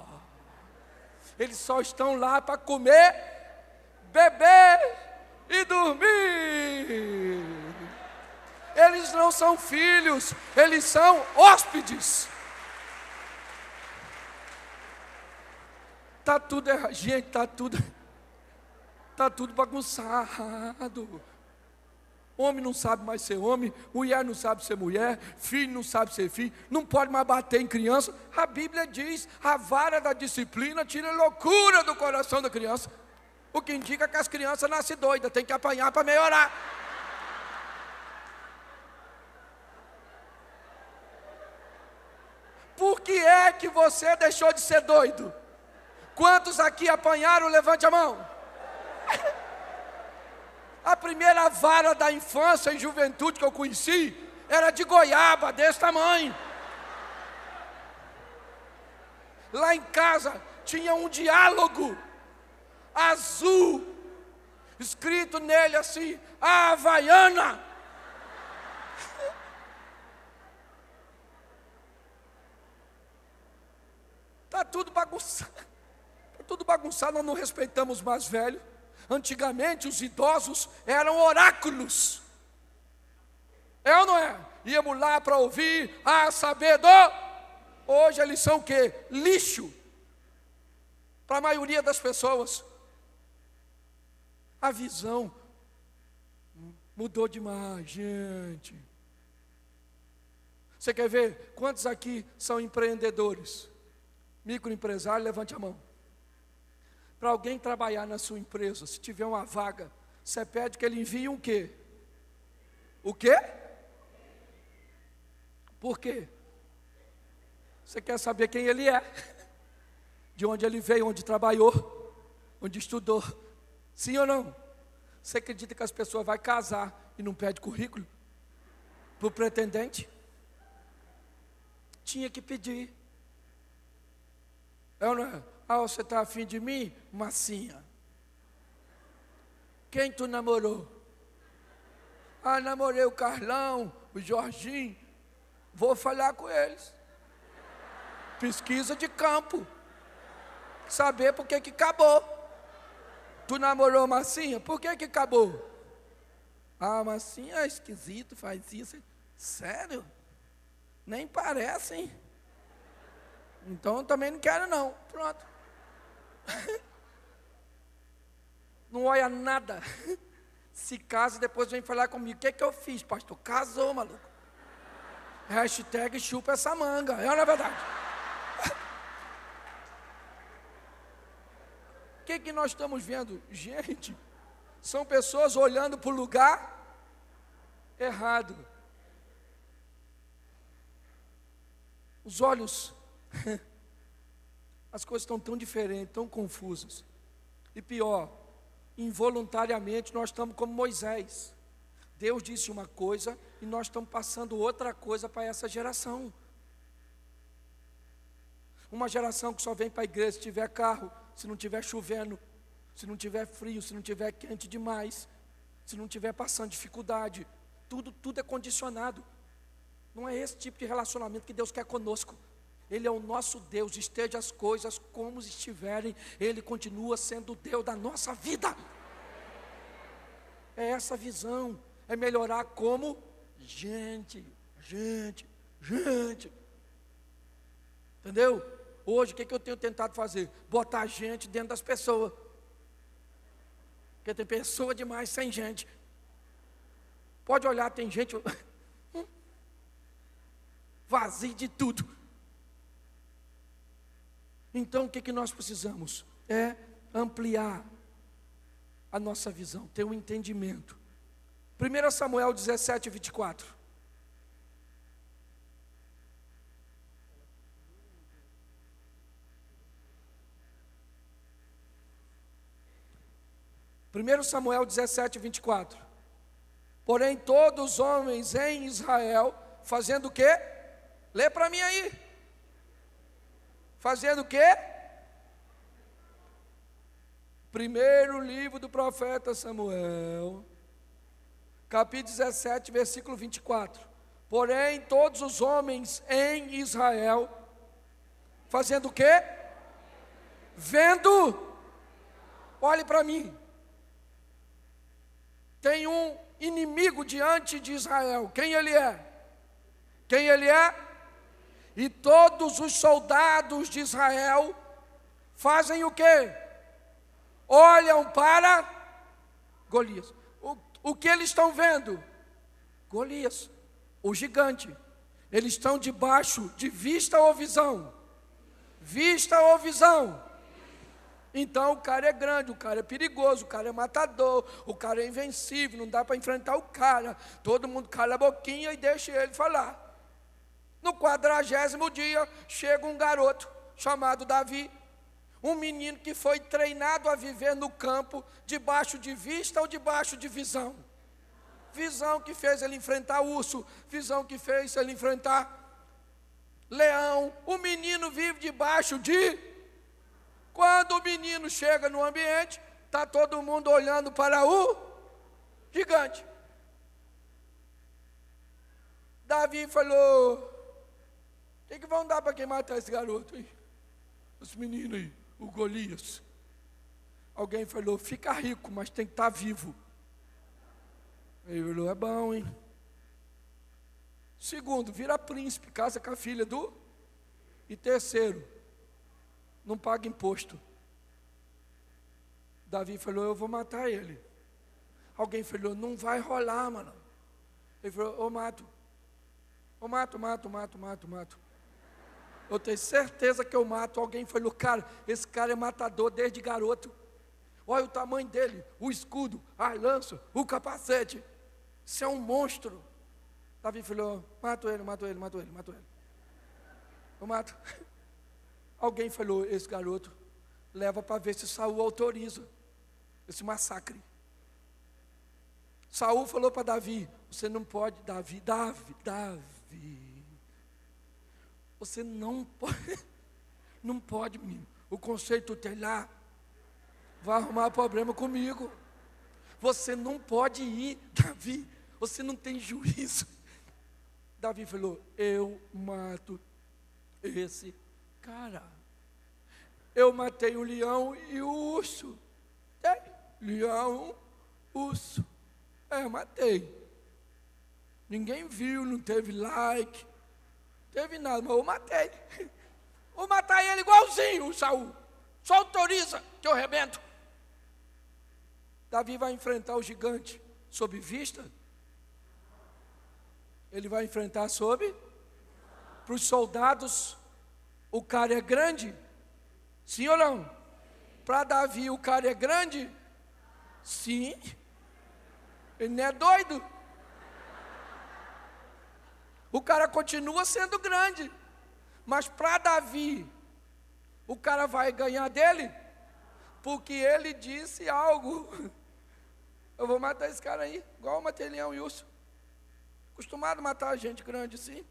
A: Eles só estão lá para comer, beber e dormir. Eles não são filhos, eles são hóspedes. Está tudo errado, gente, está tudo bagunçado. Homem não sabe mais ser homem, mulher não sabe ser mulher, filho não sabe ser filho, não pode mais bater em criança. A Bíblia diz: a vara da disciplina tira a loucura do coração da criança. O que indica que as crianças nascem doidas, tem que apanhar para melhorar. Por que é que você deixou de ser doido? Quantos aqui apanharam? Levante a mão. A primeira vara da infância e juventude que eu conheci era de goiaba, desse tamanho. Lá em casa tinha um diálogo azul, escrito nele assim: a Havaiana. Está tudo bagunçado. Está tudo bagunçado, nós não respeitamos mais velho. Antigamente os idosos eram oráculos. É ou não é? Íamos lá para ouvir a saber do. Hoje eles são o quê? Lixo. Para a maioria das pessoas. A visão mudou demais, gente. Você quer ver? Quantos aqui são empreendedores? Microempresário, levante a mão. Para alguém trabalhar na sua empresa, se tiver uma vaga, você pede que ele envie um quê? O quê? Por quê? Você quer saber quem ele é, de onde ele veio, onde trabalhou, onde estudou. Sim ou não? Você acredita que as pessoas vão casar e não pede currículo para o pretendente? Tinha que pedir. É ou não é? Ah, você está afim de mim? Massinha. Quem tu namorou? Ah, namorei o Carlão, o Jorginho. Vou falar com eles. Pesquisa de campo. Saber por que acabou. Tu namorou Massinha? Por que acabou? Ah, Massinha é esquisito, faz isso. Sério? Nem parece, hein? Então eu também não quero não. Pronto. Não olha nada. Se casa e depois vem falar comigo. O que eu fiz, pastor? Casou, maluco. Hashtag chupa essa manga. É ou não é verdade? O que nós estamos vendo? Gente, são pessoas olhando para o lugar errado. Os olhos, as coisas estão tão diferentes, tão confusas. E pior, involuntariamente nós estamos como Moisés. Deus disse uma coisa e nós estamos passando outra coisa para essa geração. Uma geração que só vem para a igreja se tiver carro, se não tiver chovendo, se não tiver frio, se não tiver quente demais, se não tiver passando dificuldade. Tudo é condicionado. Não é esse tipo de relacionamento que Deus quer conosco. Ele é o nosso Deus, esteja as coisas como estiverem, Ele continua sendo o Deus da nossa vida. É essa visão, é melhorar como gente. Entendeu? Hoje, o que eu tenho tentado fazer? Botar gente dentro das pessoas. Porque tem pessoa demais sem gente. Pode olhar, tem gente vazio de tudo. Então o que nós precisamos? É ampliar a nossa visão, ter um entendimento. 1 Samuel 17, 24. 1 Samuel 17, 24. Porém, todos os homens em Israel, fazendo o quê? Lê para mim aí. Fazendo o quê? Primeiro livro do profeta Samuel, capítulo 17, versículo 24. Porém, todos os homens em Israel, fazendo o quê? Vendo. Olhe para mim. Tem um inimigo diante de Israel. Quem ele é? Quem ele é? E todos os soldados de Israel fazem o quê? Olham para Golias. O que eles estão vendo? Golias, o gigante. Eles estão debaixo de vista ou visão? Vista ou visão? Então o cara é grande, o cara é perigoso, o cara é matador, o cara é invencível, não dá para enfrentar o cara. Todo mundo cala a boquinha e deixa ele falar. No 40º dia, chega um garoto chamado Davi, um menino que foi treinado a viver no campo, debaixo de vista ou debaixo de visão? Visão que fez ele enfrentar urso, visão que fez ele enfrentar leão. O menino vive debaixo de... Quando o menino chega no ambiente, está todo mundo olhando para o gigante. Davi falou: o que vão dar para quem matar esse garoto aí? Os meninos aí, o Golias. Alguém falou: fica rico, mas tem que estar vivo. Ele falou: é bom, hein? Segundo, vira príncipe, casa com a filha do... E terceiro, não paga imposto. Davi falou: eu vou matar ele. Alguém falou: não vai rolar, mano. Ele falou: eu mato. Eu mato. Eu tenho certeza que eu mato. Alguém falou: cara, esse cara é matador desde garoto. Olha o tamanho dele, o escudo, a lança, o capacete. Isso é um monstro. Davi falou: mato ele. Eu mato. Alguém falou: esse garoto leva para ver se Saul autoriza esse massacre. Saul falou para Davi: você não pode, Davi, você não pode, menino. O conceito tutelar vai arrumar problema comigo. Você não pode ir, Davi, você não tem juízo. Davi falou: eu mato esse cara. Eu matei o leão e o urso. Leão, urso. Matei. Ninguém viu, não teve like, não teve nada, mas eu matei. Vou matar ele igualzinho o Saul. Só autoriza que eu arrebento. Davi vai enfrentar o gigante sob vista? Ele vai enfrentar sob? Para os soldados, o cara é grande? Sim ou não? Para Davi, o cara é grande? Sim. Ele não é doido. O cara continua sendo grande. Mas para Davi, o cara vai ganhar dele? Porque ele disse algo. Eu vou matar esse cara aí, igual eu matei leão e urso. Acostumado a matar gente grande assim.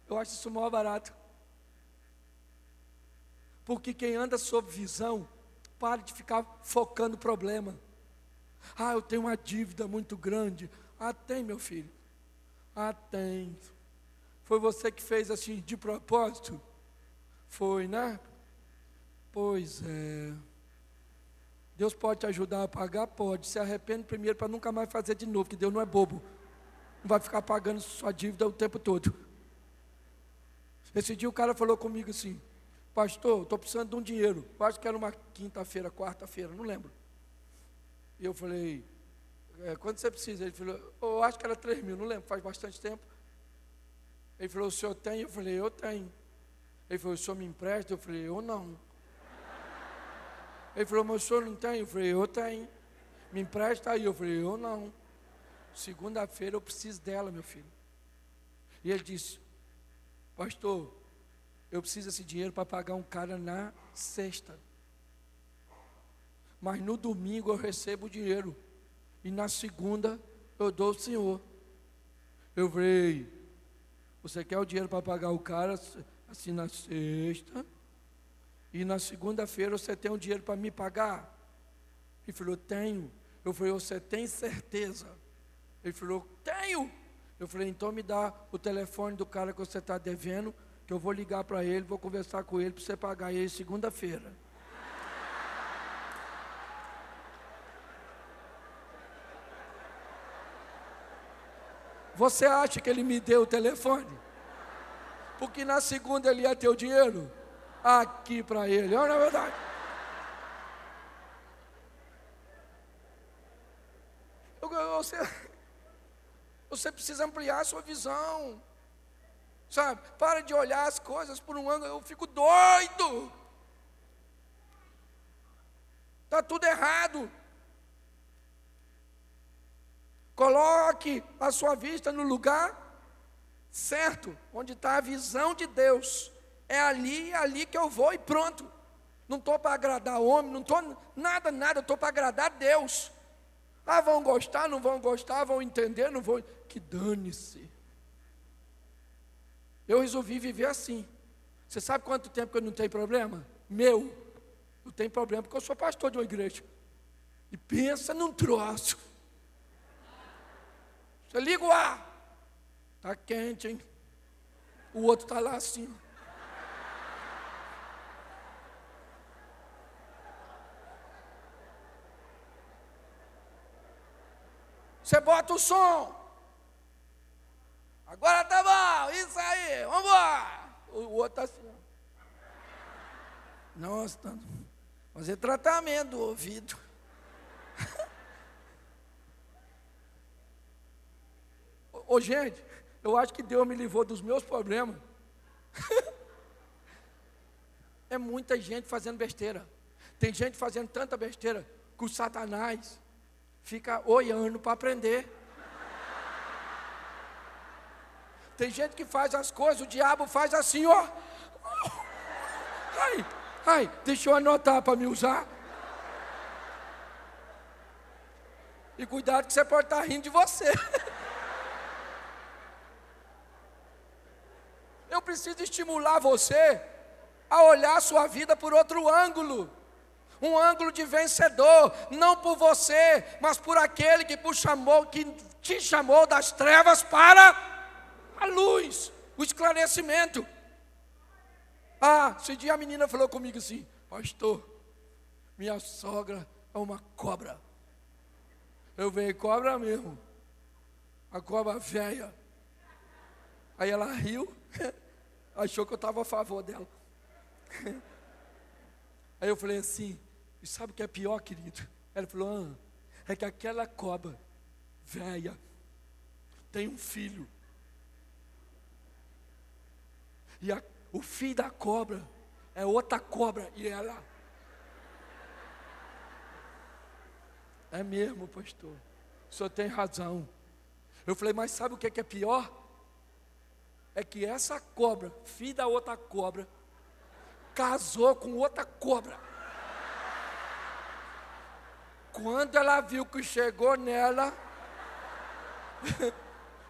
A: Eu acho isso maior barato. Porque quem anda sob visão, para de ficar focando no problema. Eu tenho uma dívida muito grande. Tem, meu filho. Tem. Foi você que fez assim de propósito? Foi, né? Pois é. Deus pode te ajudar a pagar? Pode. Se arrepende primeiro para nunca mais fazer de novo, que Deus não é bobo. Não vai ficar pagando sua dívida o tempo todo. Esse dia o cara falou comigo assim: pastor, estou precisando de um dinheiro. Eu acho que era uma quinta-feira, quarta-feira, não lembro. E eu falei: quanto você precisa? Ele falou: eu acho que era 3 mil, não lembro, faz bastante tempo. Ele falou: o senhor tem? Eu falei: eu tenho. Ele falou: o senhor me empresta? Eu falei: eu não. Ele falou, mas o senhor não tem? Eu falei, eu tenho. Me empresta aí. Eu falei, eu não. Segunda-feira eu preciso dela, meu filho. E ele disse, pastor, eu preciso desse dinheiro para pagar um cara na sexta. Mas no domingo eu recebo o dinheiro. E na segunda eu dou ao senhor. Eu falei, você quer o dinheiro para pagar o cara assim na sexta? E na segunda-feira você tem o dinheiro para me pagar? Ele falou, tenho. Eu falei, você tem certeza? Ele falou, tenho. Eu falei, então me dá o telefone do cara que você está devendo, que eu vou ligar para ele, vou conversar com ele para você pagar ele segunda-feira. Você acha que ele me deu o telefone? Porque na segunda ele ia ter o dinheiro aqui para ele, não é verdade? Você precisa ampliar a sua visão, sabe? Para de olhar as coisas por um ângulo, eu fico doido. Está tudo errado. Coloque a sua vista no lugar certo, onde está a visão de Deus. É ali que eu vou e pronto. Não estou para agradar homem, não estou nada, eu estou para agradar Deus. Ah, vão gostar, não vão gostar, vão entender, não vão. Que dane-se. Eu resolvi viver assim. Você sabe quanto tempo que eu não tenho problema? Meu. Não tem problema porque eu sou pastor de uma igreja. E pensa num troço. Você liga o ar. Está quente, hein? O outro está lá assim. Você bota o som. Agora tá bom, isso aí, vamos embora. O outro está assim. Nossa, tá fazer tratamento do ouvido. Ô, gente, eu acho que Deus me livrou dos meus problemas. É muita gente fazendo besteira. Tem gente fazendo tanta besteira que o Satanás fica olhando para aprender. Tem gente que faz as coisas, o diabo faz assim, ó. Ai, deixa eu anotar para me usar. E cuidado que você pode estar rindo de você. Eu preciso estimular você a olhar a sua vida por outro ângulo. Um ângulo de vencedor, não por você, mas por aquele que te chamou das trevas para a luz, o esclarecimento. Ah, esse dia a menina falou comigo assim, pastor, minha sogra é uma cobra. Eu veio cobra mesmo, a cobra velha. Aí ela riu, achou que eu estava a favor dela. Aí eu falei assim, e sabe o que é pior, querido? Ela falou, é que aquela cobra velha tem um filho. E o filho da cobra é outra cobra. E ela... É mesmo, pastor. O senhor tem razão. Eu falei, mas sabe o que é pior? É que essa cobra, filha da outra cobra, casou com outra cobra. Quando ela viu que chegou nela,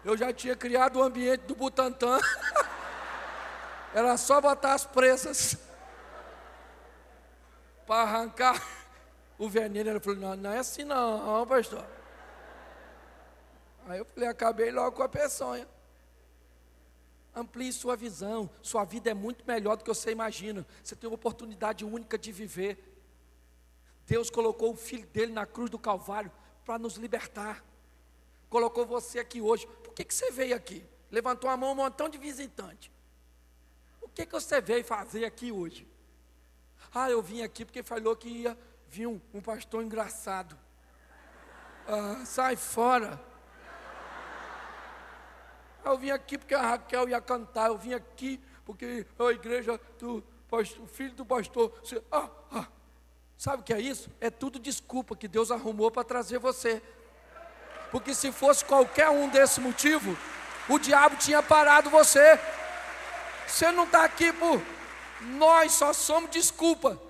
A: eu já tinha criado o ambiente do Butantã. Era só botar as presas para arrancar o veneno. Ela falou, não é assim não, pastor. Aí eu falei, acabei logo com a peçonha. Amplie sua visão, sua vida é muito melhor do que você imagina. Você tem uma oportunidade única de viver. Deus colocou o Filho dele na cruz do Calvário para nos libertar. Colocou você aqui hoje. Por que você veio aqui? Levantou a mão um montão de visitante. O que você veio fazer aqui hoje? Ah, eu vim aqui porque falou que ia vir um pastor engraçado. Ah, sai fora. Eu vim aqui porque a Raquel ia cantar. Eu vim aqui porque a igreja do pastor, o filho do pastor. Sabe o que é isso? É tudo desculpa que Deus arrumou para trazer você. Porque se fosse qualquer um desse motivo, o diabo tinha parado você. Você não está aqui por... Nós só somos desculpa.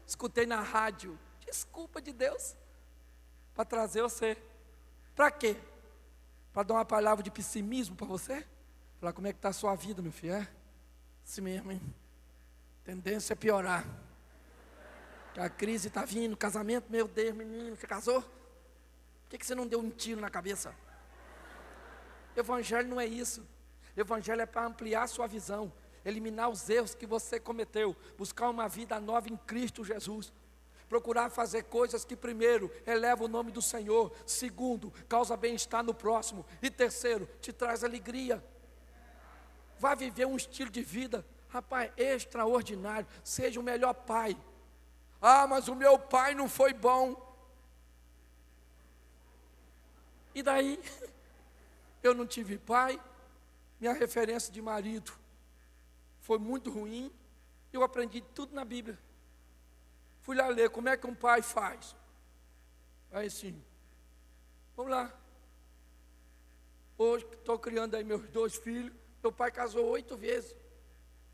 A: Escutei na rádio, desculpa de Deus, para trazer você. Para quê? Para dar uma palavra de pessimismo para você? Falar como é que está a sua vida, meu filho? É assim mesmo, hein? Tendência é piorar. Que a crise está vindo, casamento, meu Deus, menino, você casou? Por que você não deu um tiro na cabeça? Evangelho não é isso. Evangelho é para ampliar a sua visão, eliminar os erros que você cometeu, buscar uma vida nova em Cristo Jesus. Procurar fazer coisas que, primeiro, elevam o nome do Senhor, segundo, causa bem-estar no próximo, e terceiro, te traz alegria. Vá viver um estilo de vida, rapaz, extraordinário. Seja o melhor pai. Ah, mas o meu pai não foi bom. E daí? Eu não tive pai, minha referência de marido foi muito ruim, eu aprendi tudo na Bíblia. Fui lá ler como é que um pai faz. Aí sim, vamos lá. Hoje estou criando aí meus 2 filhos, meu pai casou 8 vezes,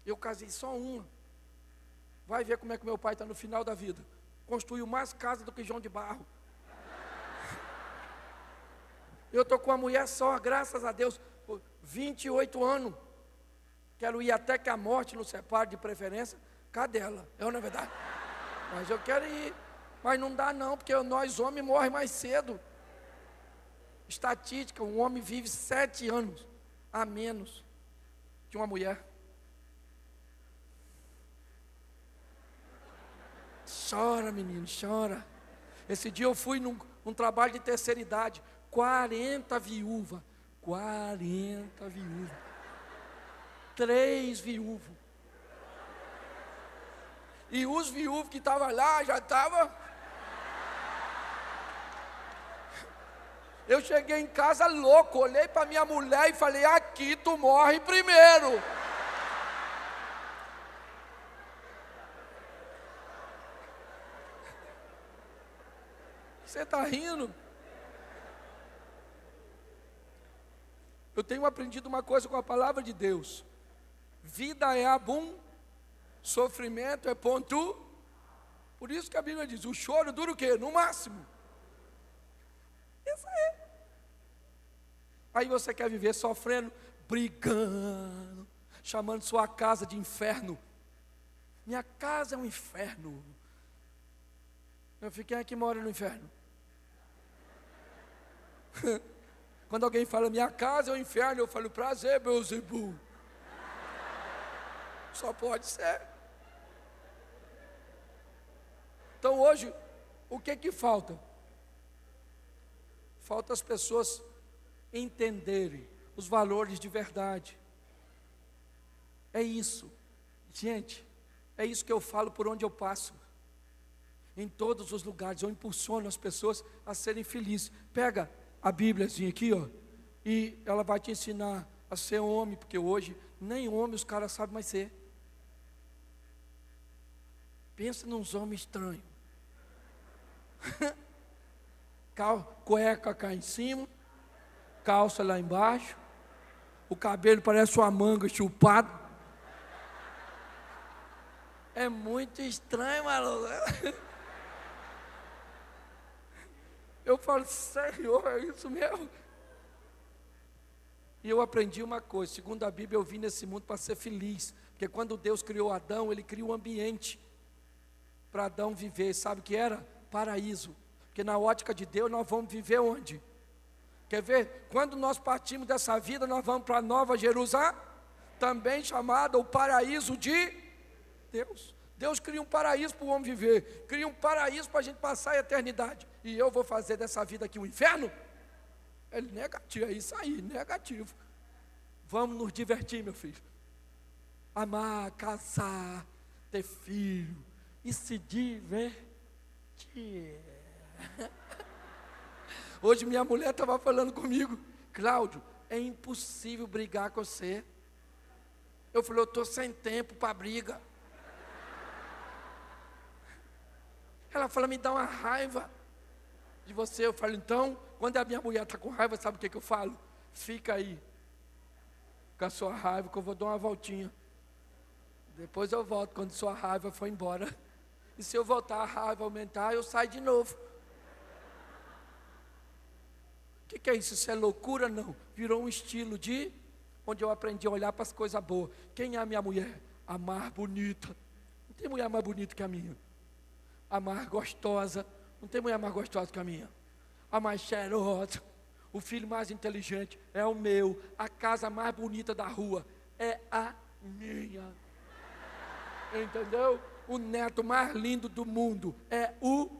A: eu casei só uma. Vai ver como é que meu pai está no final da vida. Construiu mais casa do que João de Barro. Eu estou com uma mulher só, graças a Deus, por 28 anos. Quero ir até que a morte nos separe, de preferência. Cadê ela? Não é verdade? Mas eu quero ir. Mas não dá não, porque nós homens morremos mais cedo. Estatística, um homem vive 7 anos a menos que uma mulher. Chora, menino, chora. Esse dia eu fui num trabalho de terceira idade, 40 viúvas, 3 viúvos. E os viúvos que estavam lá, já estavam... Eu cheguei em casa louco, olhei para minha mulher e falei, aqui tu morre primeiro. Você está rindo? Eu tenho aprendido uma coisa com a palavra de Deus. Vida é sofrimento é ponto. Por isso que a Bíblia diz, o choro dura o quê? No máximo. Isso aí. Aí você quer viver sofrendo, brigando, chamando sua casa de inferno. Minha casa é um inferno. Eu fiquei aqui mora no inferno. Quando alguém fala, minha casa é um inferno, eu falo, prazer, Beelzebul. Só pode ser. Então hoje, o que falta? Falta as pessoas entenderem os valores de verdade. É isso. Gente, é isso que eu falo por onde eu passo. Em todos os lugares, eu impulsiono as pessoas a serem felizes. Pega a Bíbliazinha aqui, ó, e ela vai te ensinar a ser homem, porque hoje nem homem os caras sabem mais ser. Pensa nos homens estranhos. Cueca cá em cima, calça lá embaixo, o cabelo parece uma manga chupada. É muito estranho, maluco. Eu falo, Senhor, é isso mesmo? E eu aprendi uma coisa, segundo a Bíblia, eu vim nesse mundo para ser feliz, porque quando Deus criou Adão, Ele criou um ambiente para Adão viver, sabe o que era? Paraíso, porque na ótica de Deus nós vamos viver onde? Quer ver? Quando nós partimos dessa vida, nós vamos para a Nova Jerusalém, também chamada o paraíso de Deus. Deus cria um paraíso para o homem viver, cria um paraíso para a gente passar a eternidade. E eu vou fazer dessa vida aqui um inferno? É negativo, é isso aí, negativo. Vamos nos divertir, meu filho. Amar, casar, ter filho e se divertir. Hoje minha mulher estava falando comigo, Cláudio, é impossível brigar com você. Eu falei, eu estou sem tempo para briga. Ela fala, me dá uma raiva de você. Eu falo, então, quando a minha mulher está com raiva, sabe o que eu falo? Fica aí com a sua raiva, que eu vou dar uma voltinha. Depois eu volto, quando sua raiva for embora. E se eu voltar a raiva aumentar, eu saio de novo. O que é isso? Isso é loucura? Não. Virou um estilo de... onde eu aprendi a olhar para as coisas boas. Quem é a minha mulher? A mais bonita. Não tem mulher mais bonita que a minha. A mais gostosa. Não tem mulher mais gostosa que a minha. A mais cheirosa. O filho mais inteligente é o meu. A casa mais bonita da rua é a minha. Entendeu? O neto mais lindo do mundo é o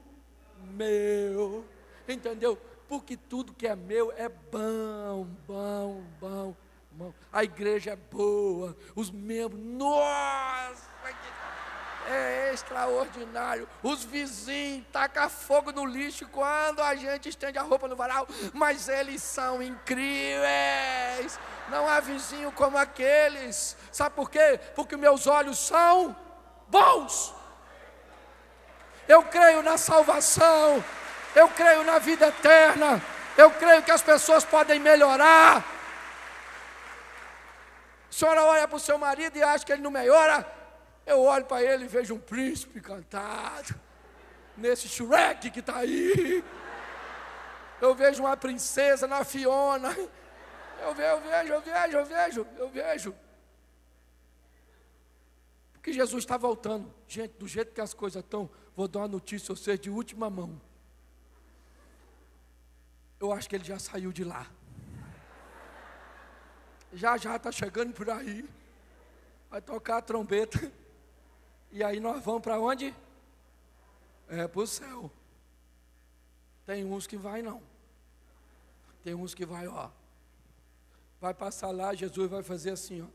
A: meu. Entendeu? Porque tudo que é meu é bom. A igreja é boa, os membros, nossa, é extraordinário. Os vizinhos tacam fogo no lixo quando a gente estende a roupa no varal, mas eles são incríveis. Não há vizinho como aqueles. Sabe por quê? Porque meus olhos são bons. Eu creio na salvação, eu creio na vida eterna, eu creio que as pessoas podem melhorar. A senhora olha para o seu marido e acha que ele não melhora. Eu olho para ele e vejo um príncipe cantado nesse Shrek que está aí. Eu vejo uma princesa na Fiona. Eu vejo. Porque Jesus está voltando. Gente, do jeito que as coisas estão, vou dar uma notícia a vocês de última mão. Eu acho que ele já saiu de lá. Já está chegando por aí. Vai tocar a trombeta. E aí nós vamos para onde? É para o céu. Tem uns que vai não. Tem uns que vai, ó. Vai passar lá, Jesus vai fazer assim, ó.